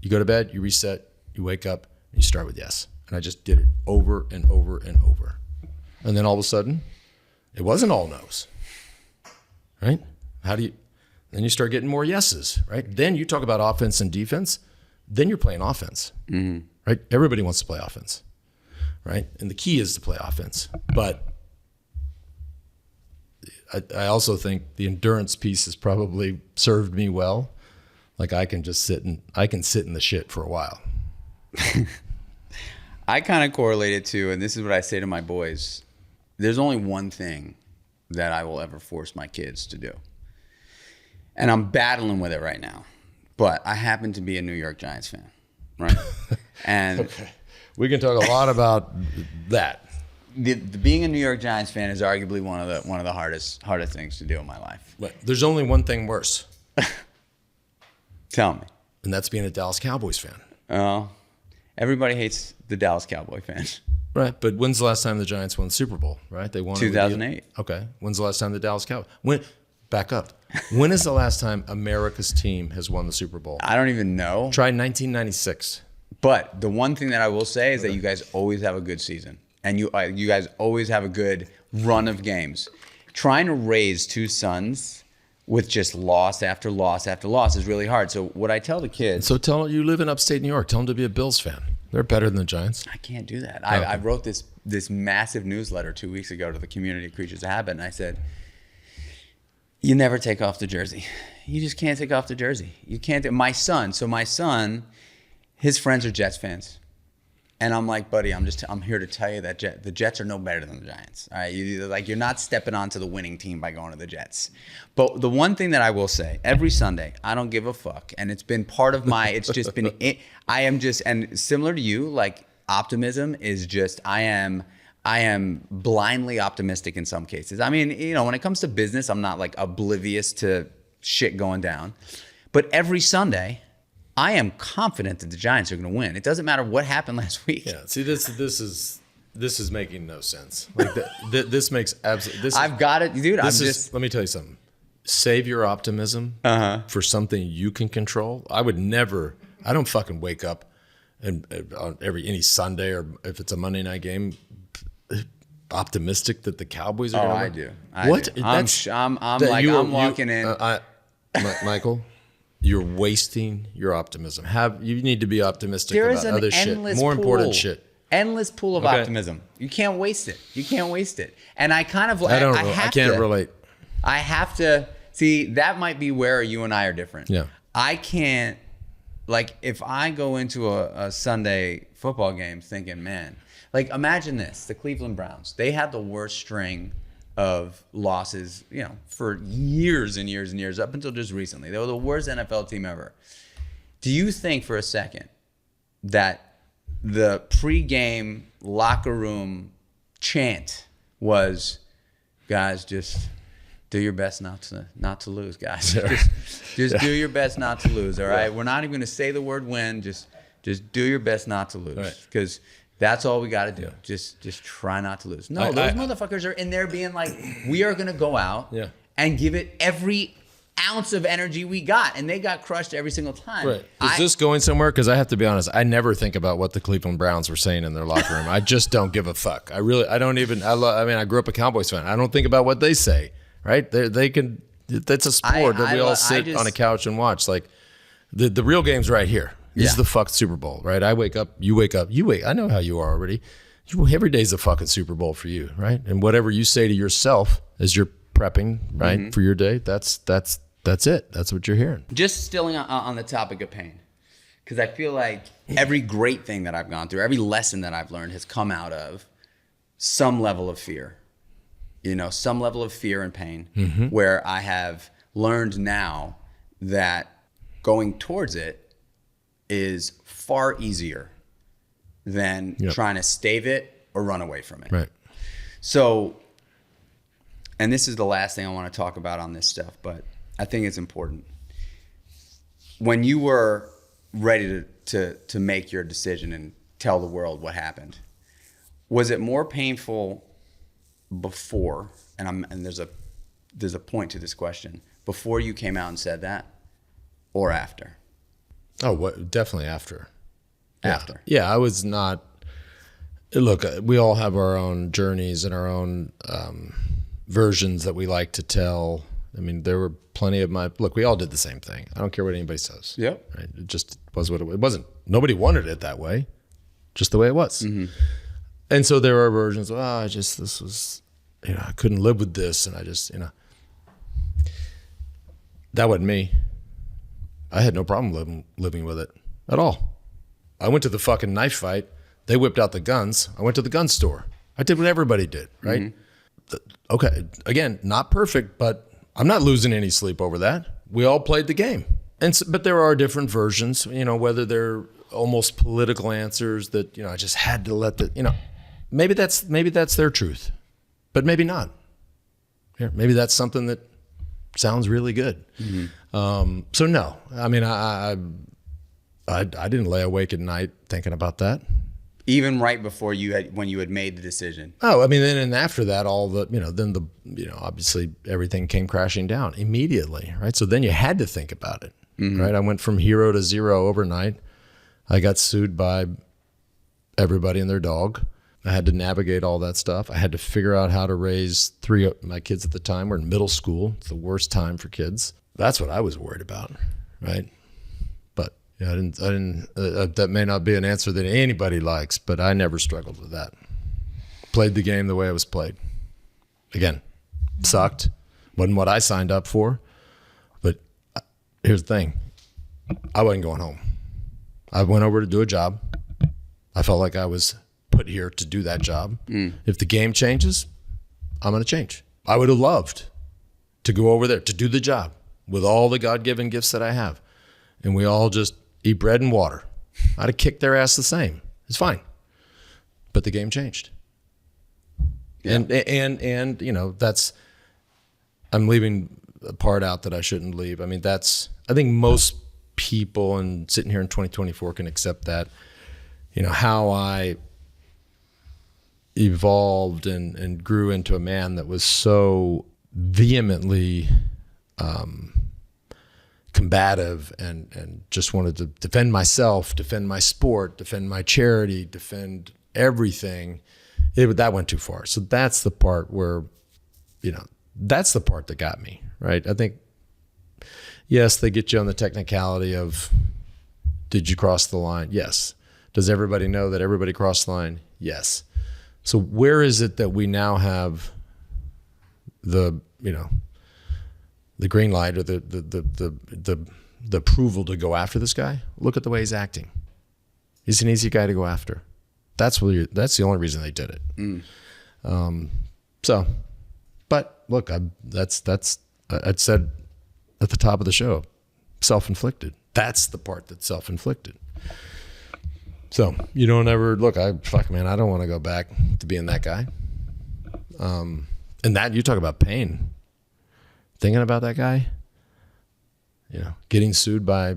You go to bed, you reset, you wake up, and you start with yes. And I just did it over and over and over. And then all of a sudden, it wasn't all no's, right? Then you start getting more yeses, right? Then you talk about offense and defense, then you're playing offense, right? Everybody wants to play offense, right? And the key is to play offense. But I also think the endurance piece has probably served me well. Like I can sit in the shit for a while. I kind of correlate it to, and this is what I say to my boys, there's only one thing that I will ever force my kids to do. And I'm battling with it right now. But I happen to be a New York Giants fan, right? And okay. We can talk a lot about that. Being a New York Giants fan is arguably one of the hardest things to do in my life. But there's only one thing worse. Tell me. And that's being a Dallas Cowboys fan. Oh, everybody hates the Dallas Cowboy fans. Right, but when's the last time the Giants won the Super Bowl, right? They won 2008. Okay. When's the last time the Dallas Cowboys? Back up. When is the last time America's team has won the Super Bowl? I don't even know. Try 1996. But the one thing that I will say is that you guys always have a good season. And you guys always have a good run of games. Trying to raise two sons with just loss after loss after loss is really hard. So what I tell the kids... So you live in upstate New York. Tell them to be a Bills fan. They're better than the Giants. I can't do that. I wrote this massive newsletter 2 weeks ago to the community of Creatures of Habit, and I said, you never take off the jersey. You just can't take off the jersey. You can't. My son, his friends are Jets fans. And I'm like, buddy, I'm here to tell you that the Jets are no better than the Giants. All right, you're not stepping onto the winning team by going to the Jets. But the one thing that I will say, every Sunday, I don't give a fuck, and it's been part of my. It's just been. And similar to you, like optimism is just. I am blindly optimistic in some cases. I mean, when it comes to business, I'm not like oblivious to shit going down. But every Sunday, I am confident that the Giants are going to win. It doesn't matter what happened last week. Yeah. See, this is making no sense. Like this makes absolutely. I've got it, dude. Let me tell you something. Save your optimism for something you can control. I don't fucking wake up and on any Sunday or if it's a Monday night game, optimistic that the Cowboys are going to win. I do. What? I'm walking in. Michael. You're wasting your optimism. You need to be optimistic about other shit, more important shit. Endless pool of optimism. You can't waste it. And I kind of like. I can't relate. I have to see. That might be where you and I are different. Yeah. I can't. Like if I go into a Sunday football game thinking, man, like imagine this: the Cleveland Browns. They had the worst string of losses, for years and years and years, up until just recently. They were the worst NFL team ever. Do you think for a second that the pregame locker room chant was, guys, just do your best not to lose, guys. Just do your best not to lose, all right? We're not even going to say the word win. Just do your best not to lose, because that's all we got to do. Yeah. Just try not to lose. No, those motherfuckers are in there being like, we are going to go out and give it every ounce of energy we got. And they got crushed every single time. Right. Is this going somewhere? Because I have to be honest, I never think about what the Cleveland Browns were saying in their locker room. I just don't give a fuck. I grew up a Cowboys fan. I don't think about what they say, right? That's a sport that we all sit on a couch and watch. Like the real game's right here. This is the fuck Super Bowl, right? I wake up, you wake up, I know how you are already. Every day's a fucking Super Bowl for you, right? And whatever you say to yourself as you're prepping, right, for your day, that's it. That's what you're hearing. Just still on the topic of pain, because I feel like every great thing that I've gone through, every lesson that I've learned has come out of some level of fear, some level of fear and pain, where I have learned now that going towards it is far easier than trying to stave it or run away from it. Right. So, and this is the last thing I want to talk about on this stuff, but I think it's important. When you were ready to make your decision and tell the world what happened, was it more painful before, and there's a point to this question, before you came out and said that, or after? Oh, definitely after. After. Yeah, I was not. Look, we all have our own journeys and our own versions that we like to tell. I mean, there were plenty of we all did the same thing. I don't care what anybody says. Yep. Right? It just was what it wasn't. Nobody wanted it that way, just the way it was. Mm-hmm. And so there are versions of, this was, I couldn't live with this. And I just, that wasn't me. I had no problem living with it at all. I went to the fucking knife fight. They whipped out the guns. I went to the gun store. I did what everybody did, right? Mm-hmm. Okay, again, not perfect, but I'm not losing any sleep over that. We all played the game. But there are different versions, whether they're almost political answers that, I just had to let maybe that's their truth, but maybe not. Yeah, maybe that's something that sounds really good. Mm-hmm. So no, I mean, I didn't lay awake at night thinking about that. Even right before when you had made the decision. Oh, I mean, then after that, obviously everything came crashing down immediately, right? So then you had to think about it, right? I went from hero to zero overnight. I got sued by everybody and their dog. I had to navigate all that stuff. I had to figure out how to raise three of my kids at the time. Were in middle school. It's the worst time for kids. That's what I was worried about, right? Yeah, I didn't. That may not be an answer that anybody likes, but I never struggled with that. Played the game the way it was played. Again, sucked. Wasn't what I signed up for. But here's the thing. I wasn't going home. I went over to do a job. I felt like I was put here to do that job. If the game changes, I'm going to change. I would have loved to go over there to do the job with all the God-given gifts that I have. And we all just eat bread and water. I'd have kicked their ass the same. It's fine. But the game changed. Yeah. And that's, I'm leaving a part out that I shouldn't leave. I mean, I think most people, and sitting here in 2024 can accept that, how I evolved and grew into a man that was so vehemently combative and just wanted to defend myself, defend my sport, defend my charity, defend everything. That went too far. So that's the part where, that's the part that got me, right? I think, yes, they get you on the technicality of, did you cross the line? Yes. Does everybody know that everybody crossed the line? Yes. So where is it that we now have the green light or the approval to go after this guy? Look at the way he's acting. He's an easy guy to go after. That's the only reason they did it. But look, I'd said at the top of the show, self-inflicted. That's the part that's self-inflicted. So you don't ever look. I don't want to go back to being that guy. And that, you talk about pain. Thinking about that guy, getting sued by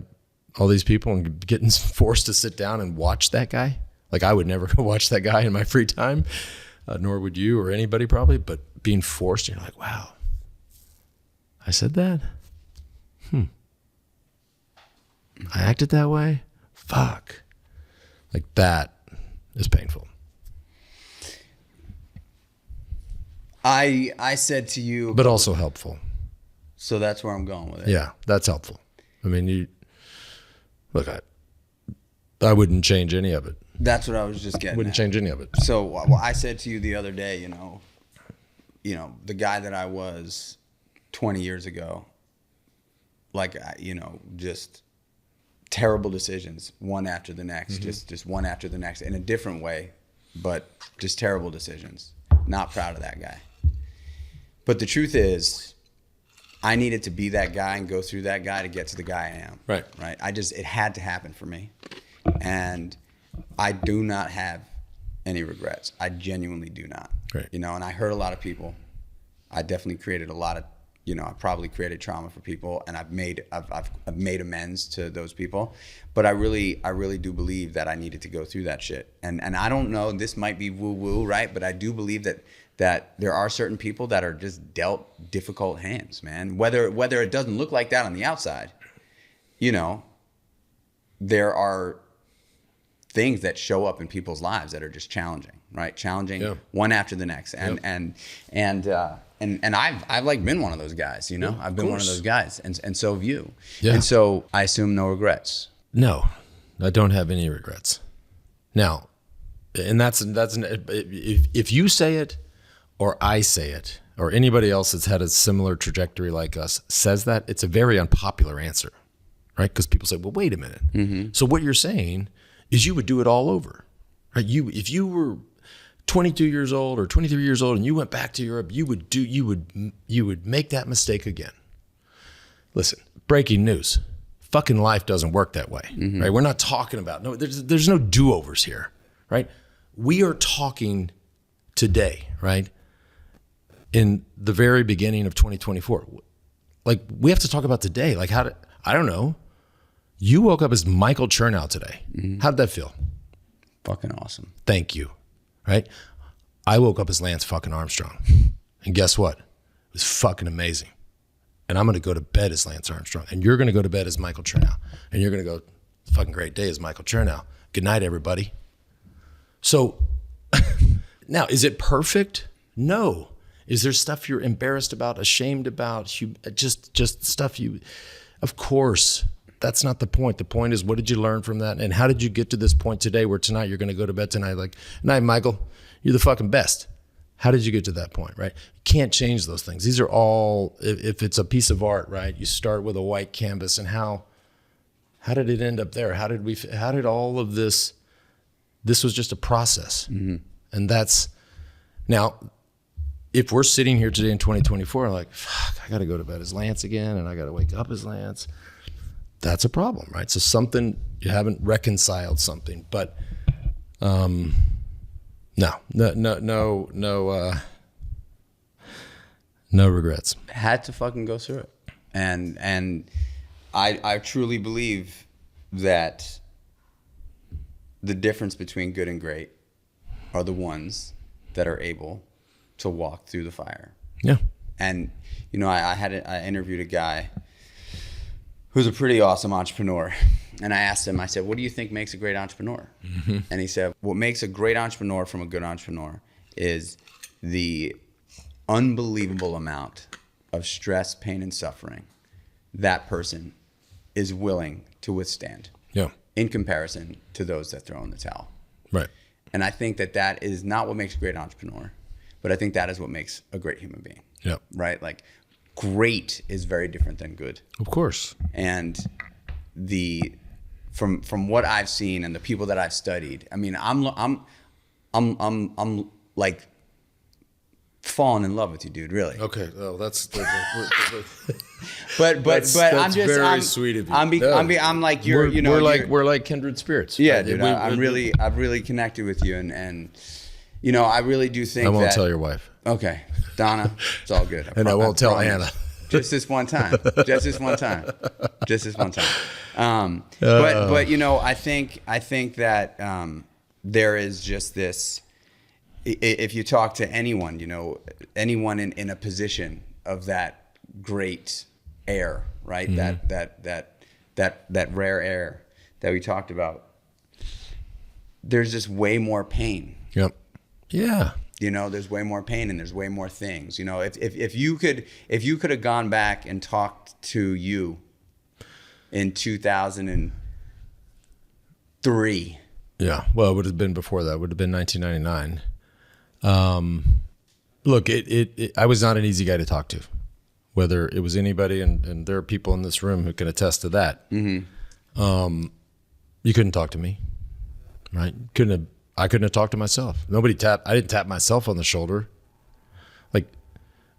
all these people and getting forced to sit down and watch that guy. Like, I would never go watch that guy in my free time, nor would you or anybody probably, but being forced, you're like, wow, I said that? I acted that way? Fuck. Like, that is painful. I said to you... But also helpful. So that's where I'm going with it. Yeah, that's helpful. I mean, I wouldn't change any of it. That's what I was just getting Wouldn't at. change any of it. So I said to you the other day, the guy that I was 20 years ago, just terrible decisions, one after the next, just one after the next in a different way, but just terrible decisions. Not proud of that guy. But the truth is, I needed to be that guy and go through that guy to get to the guy I am. Right. It had to happen for me. And I do not have any regrets. I genuinely do not. Right. And I hurt a lot of people. I definitely created a lot of, I probably created trauma for people, and I've made amends to those people. But I really do believe that I needed to go through that shit. And I don't know, this might be woo-woo, right? But I do believe that there are certain people that are just dealt difficult hands, man. Whether it doesn't look like that on the outside, there are things that show up in people's lives that are just challenging, right? Challenging one after the next. And I've like been one of those guys, I've been one of those guys, and so have you. Yeah. And so I assume no regrets. No, I don't have any regrets. Now, and that's if you say it, or I say it, or anybody else that's had a similar trajectory like us says that, it's a very unpopular answer, right? Because people say, well, wait a minute. Mm-hmm. So what you're saying is you would do it all over, right? If you were 22 years old or 23 years old and you went back to Europe, you would make that mistake again. Listen, breaking news. Fucking life doesn't work that way, right? We're not talking about, there's no do-overs here, right? We are talking today, right? In the very beginning of 2024. Like, we have to talk about today. Like, I don't know. You woke up as MIchael Chernow today. How'd that feel? Fucking awesome. Thank you, right? I woke up as Lance fucking Armstrong. And guess what? It was fucking amazing. And I'm going to go to bed as Lance Armstrong. And you're going to go to bed as MIchael Chernow. And you're going to go, fucking great day as MIchael Chernow. Good night, everybody. So, now, is it perfect? No. Is there stuff you're embarrassed about, ashamed about, just stuff of course, that's not the point. The point is, what did you learn from that? And how did you get to this point today where tonight you're going to go to bed tonight like, night, Michael, you're the fucking best. How did you get to that point, right? You can't change those things. These are all, if it's a piece of art, right? You start with a white canvas, and how did it end up there? How did all of this was just a process. And that's, now, if we're sitting here today in 2024, like, fuck, I got to go to bed as Lance again, and I got to wake up as Lance. That's a problem, right? So something, you haven't reconciled something, but no regrets. Had to fucking go through it. And I truly believe that the difference between good and great are the ones that are able to walk through the fire. Yeah. And I interviewed a guy who's a pretty awesome entrepreneur, and I asked him, I said, what do you think makes a great entrepreneur? And he said, what makes a great entrepreneur from a good entrepreneur is the unbelievable amount of stress, pain, and suffering that person is willing to withstand. Yeah. In comparison to those that throw in the towel. Right. And I think that is not what makes a great entrepreneur, but I think that is what makes a great human being. Yeah. Right? Like, great is very different than good. Of course. And from what I've seen and the people that I've studied, I mean, I'm like falling in love with you, dude. Really. Okay. Well, that's. but I'm just very sweet of you. I'm like we're like kindred spirits. Yeah, right? Dude. I've really connected with you, and I really do think I won't tell your wife. Okay, Donna, it's all good. And I won't tell Anna. Just this one time. But I think that there is just this. If you talk to anyone, anyone in a position of that great air, right? Mm-hmm. That rare air that we talked about. There's just way more pain. Yep. Yeah. There's way more pain and there's way more things. If you could have gone back and talked to you in 2003. Yeah. Well, it would have been before that. It would have been 1999. Look, I was not an easy guy to talk to, whether it was anybody, and there are people in this room who can attest to that. Mm-hmm. You couldn't talk to me, right? Couldn't have I couldn't have talked to myself. I didn't tap myself on the shoulder. Like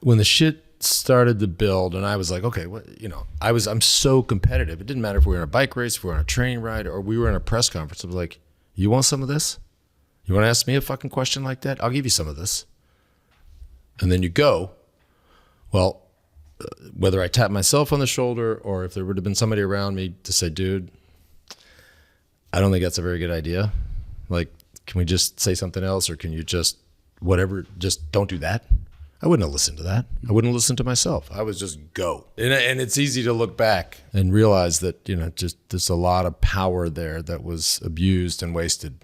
when the shit started to build and I was like, okay, what, I'm so competitive. It didn't matter if we were in a bike race, if we were on a training ride, or we were in a press conference. I was like, you want some of this? You want to ask me a fucking question like that? I'll give you some of this. And then you go, well, whether I tap myself on the shoulder or if there would have been somebody around me to say, dude, I don't think that's a very good idea. Like, can we just say something else, or can you just whatever, just don't do that? I wouldn't have listened to that. I wouldn't listen to myself. I was just go. And it's easy to look back and realize that, just there's a lot of power there that was abused and wasted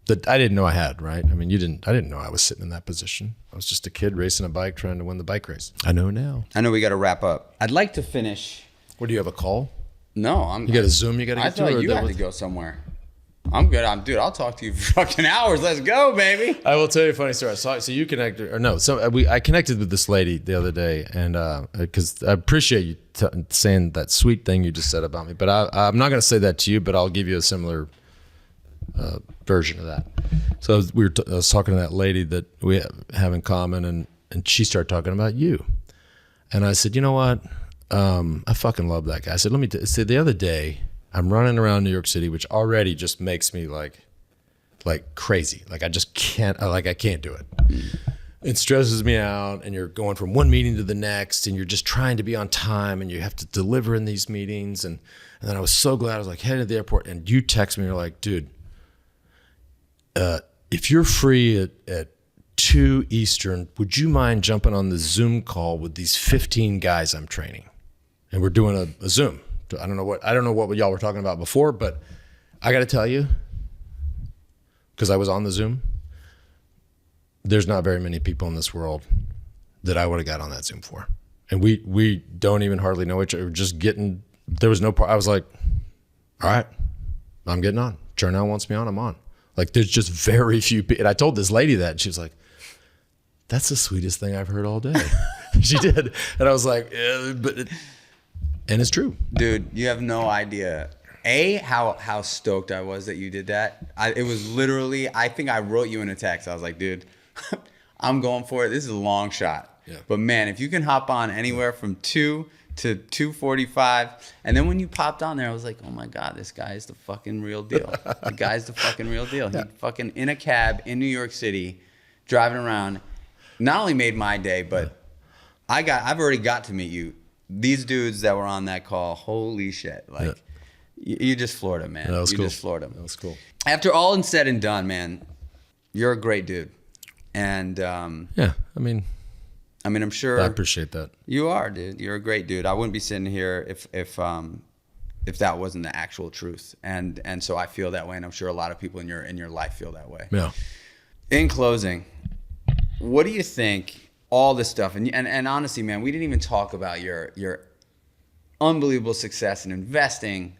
that I didn't know I had, right? I mean, I didn't know I was sitting in that position. I was just a kid racing a bike trying to win the bike race. I know now. I know we got to wrap up. I'd like to finish. What, do you have a call? No, You got a Zoom you got to get to? I thought you had to go somewhere. I'm good. Dude, I'll talk to you for fucking hours. Let's go, baby. I will tell you a funny story. So you connected, or no? So I connected with this lady the other day, and because I appreciate you saying that sweet thing you just said about me, but I'm not going to say that to you, but I'll give you a similar version of that. So I was talking to that lady that we have in common, and she started talking about you, and I said, you know what? I fucking love that guy. I said, let me say the other day. I'm running around New York City, which already just makes me like crazy. Like I just can't, I can't do it. It stresses me out, and you're going from one meeting to the next, and you're just trying to be on time, and you have to deliver in these meetings. And then I was so glad I was like headed to the airport, and you text me, you're like, dude, if you're free at 2 Eastern, would you mind jumping on the Zoom call with these 15 guys I'm training? And we're doing a Zoom. I don't know what y'all were talking about before, but I got to tell you, because I was on the Zoom, there's not very many people in this world that I would have got on that Zoom for. And we don't even hardly know each other. Just getting, there was no part. I was like, all right, I'm getting on. Chernow wants me on, I'm on. Like there's just very few people. And I told this lady that, and she was like, that's the sweetest thing I've heard all day. She did. And I was like, yeah, and it's true. Dude, you have no idea. How stoked I was that you did that. It was literally, I think I wrote you in a text. I was like, dude, I'm going for it. This is a long shot. Yeah. But man, if you can hop on anywhere from 2 to 2:45, and then when you popped on there, I was like, oh my God, this guy is the fucking real deal. The guy's the fucking real deal. He fucking in a cab in New York City, driving around, not only made my day, but I've already got to meet you. These dudes that were on that call, holy shit. Like, you just floored him, man. That was cool. Just floored him. That was cool. After all is said and done, man, you're a great dude. And yeah, I mean, I'm sure. I appreciate that. You are, dude. You're a great dude. I wouldn't be sitting here if that wasn't the actual truth. And so I feel that way, and I'm sure a lot of people in your life feel that way. Yeah. In closing, what do you think? All this stuff, and honestly, man, we didn't even talk about your unbelievable success in investing,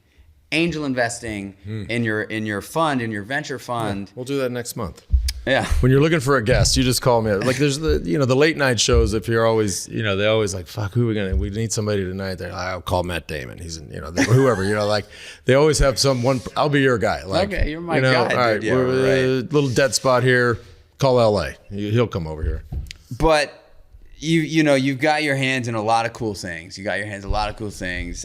angel investing in your fund, in your venture fund. Yeah, we'll do that next month. Yeah. When you're looking for a guest, you just call me. Like there's the late night shows. If you're always they always like, fuck, we need somebody tonight. I'll call Matt Damon. He's in whoever like they always have someone. I'll be your guy. Like, okay, you're my guy. All right, yeah, right. Little dead spot here. Call LA. He'll come over here. But you've got your hands in a lot of cool things.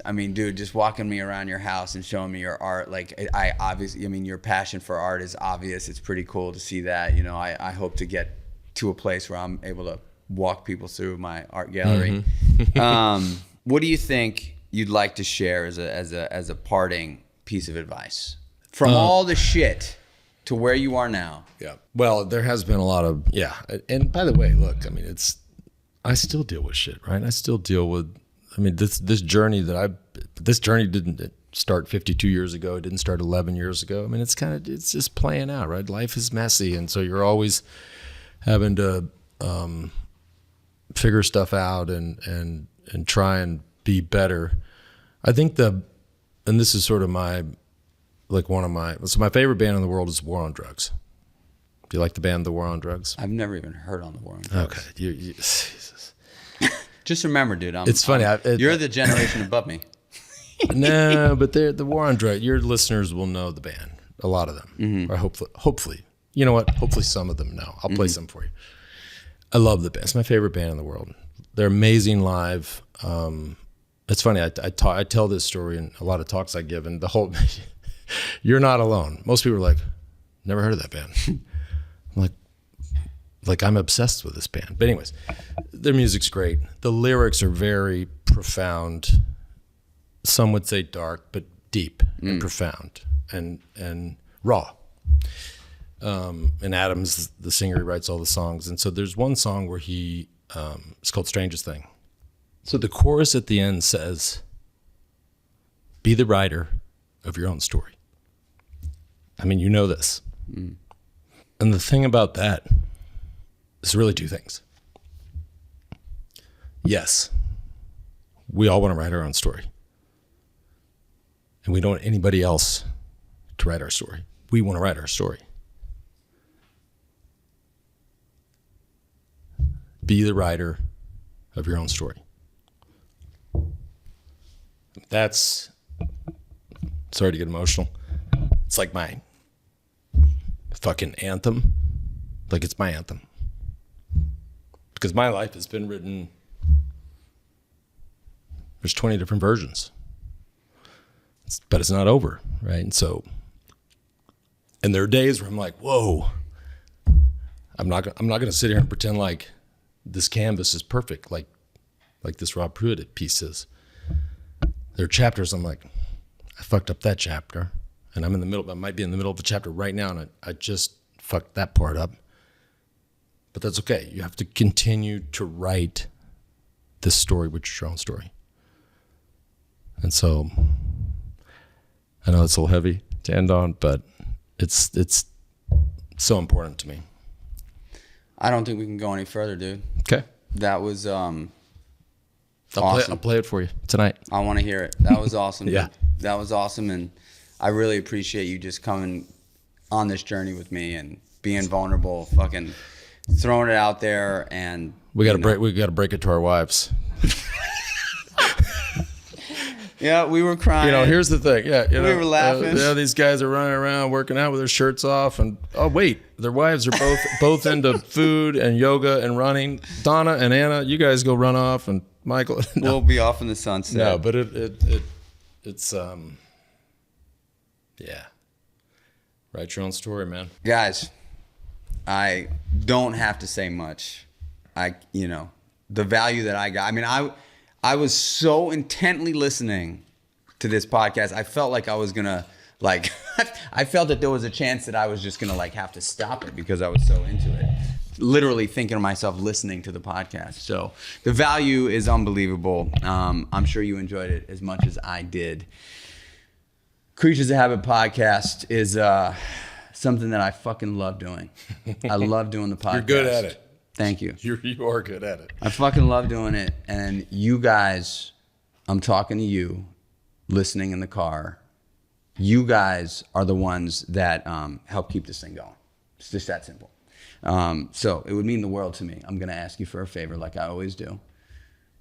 I mean, dude, just walking me around your house and showing me your art, like your passion for art is obvious. It's pretty cool to see that. I hope to get to a place where I'm able to walk people through my art gallery. Mm-hmm. What do you think you'd like to share as a parting piece of advice from all the shit to where you are now? Yeah. Well, there has been a lot of, and by the way, look, I mean, I still deal with shit, right? I still deal with, this journey didn't start 52 years ago. It didn't start 11 years ago. I mean, it's just playing out, right? Life is messy. And so you're always having to figure stuff out and try and be better. I think and this is sort of my favorite band in the world is War on Drugs. Do you like the band The War on Drugs? I've never even heard on The War on Drugs. Okay. Jesus. Just remember, dude. It's funny. You're the generation above me. No, but the War on Drugs, your listeners will know the band. A lot of them. Mm-hmm. Or hopefully. You know what? Hopefully some of them know. I'll play some for you. I love the band. It's my favorite band in the world. They're amazing live. It's funny. I tell this story in a lot of talks I give, and the whole you're not alone. Most people are like, never heard of that band. I'm like I'm obsessed with this band. But anyways, their music's great. The lyrics are very profound. Some would say dark, but deep and profound and raw. And Adam's the singer, he writes all the songs. And so there's one song where it's called Strangest Thing. So the chorus at the end says, be the writer of your own story. I mean, you know this. And the thing about that is really two things. Yes, we all want to write our own story. And we don't want anybody else to write our story. We want to write our story. Be the writer of your own story. That's, sorry to get emotional. It's like my fucking anthem. Like it's my anthem. Because my life has been written, there's 20 different versions. But it's not over, right? And so, and there are days where I'm like, whoa, I'm not going to sit here and pretend like this canvas is perfect, like this Rob Pruitt piece is. There are chapters I'm like, I fucked up that chapter, and I'm in the middle. I might be in the middle of a chapter right now, and I just fucked that part up. But that's okay. You have to continue to write this story, which is your own story. And so, I know it's a little heavy to end on, but it's so important to me. I don't think we can go any further, dude. Okay. That was awesome. I'll play it for you tonight. I want to hear it. That was awesome. Yeah. Dude. That was awesome, and I really appreciate you just coming on this journey with me and being vulnerable, fucking throwing it out there. And we got to break it to our wives. Yeah, we were crying. Here's the thing. Yeah, we were laughing. These guys are running around working out with their shirts off, and oh wait, their wives are both into food and yoga and running. Donna and Anna, you guys go run off, and Michael. We'll be off in the sunset. No, but it's yeah. Write your own story, man. Guys, I don't have to say much. The value that I got. I mean, I was so intently listening to this podcast. I felt like I was gonna I felt that there was a chance that I was just gonna have to stop it because I was so into it. Literally thinking of myself listening to the podcast. So the value is unbelievable. I'm sure you enjoyed it as much as I did. Creatures of Habit podcast is something that I fucking love doing. I love doing the podcast. You're good at it. Thank you. You are good at it. I fucking love doing it. And you guys, I'm talking to you, listening in the car. You guys are the ones that help keep this thing going. It's just that simple. So it would mean the world to me. I'm going to ask you for a favor like I always do.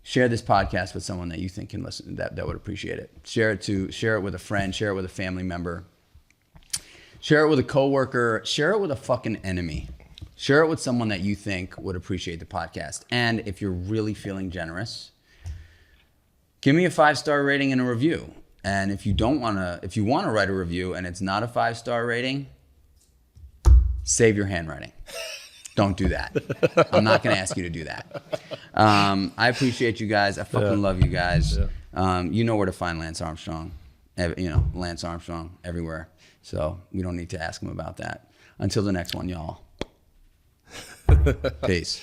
Share this podcast with someone that you think can listen, that would appreciate it. Share it with a friend, share it with a family member. Share it with a coworker, share it with a fucking enemy. Share it with someone that you think would appreciate the podcast. And if you're really feeling generous, give me a 5-star rating and a review. And if you want to write a review and it's not a 5-star rating, save your handwriting. Don't do that. I'm not going to ask you to do that. I appreciate you guys. I fucking love you guys. Yeah. You know where to find Lance Armstrong. Lance Armstrong everywhere. So we don't need to ask him about that. Until the next one, y'all. Peace.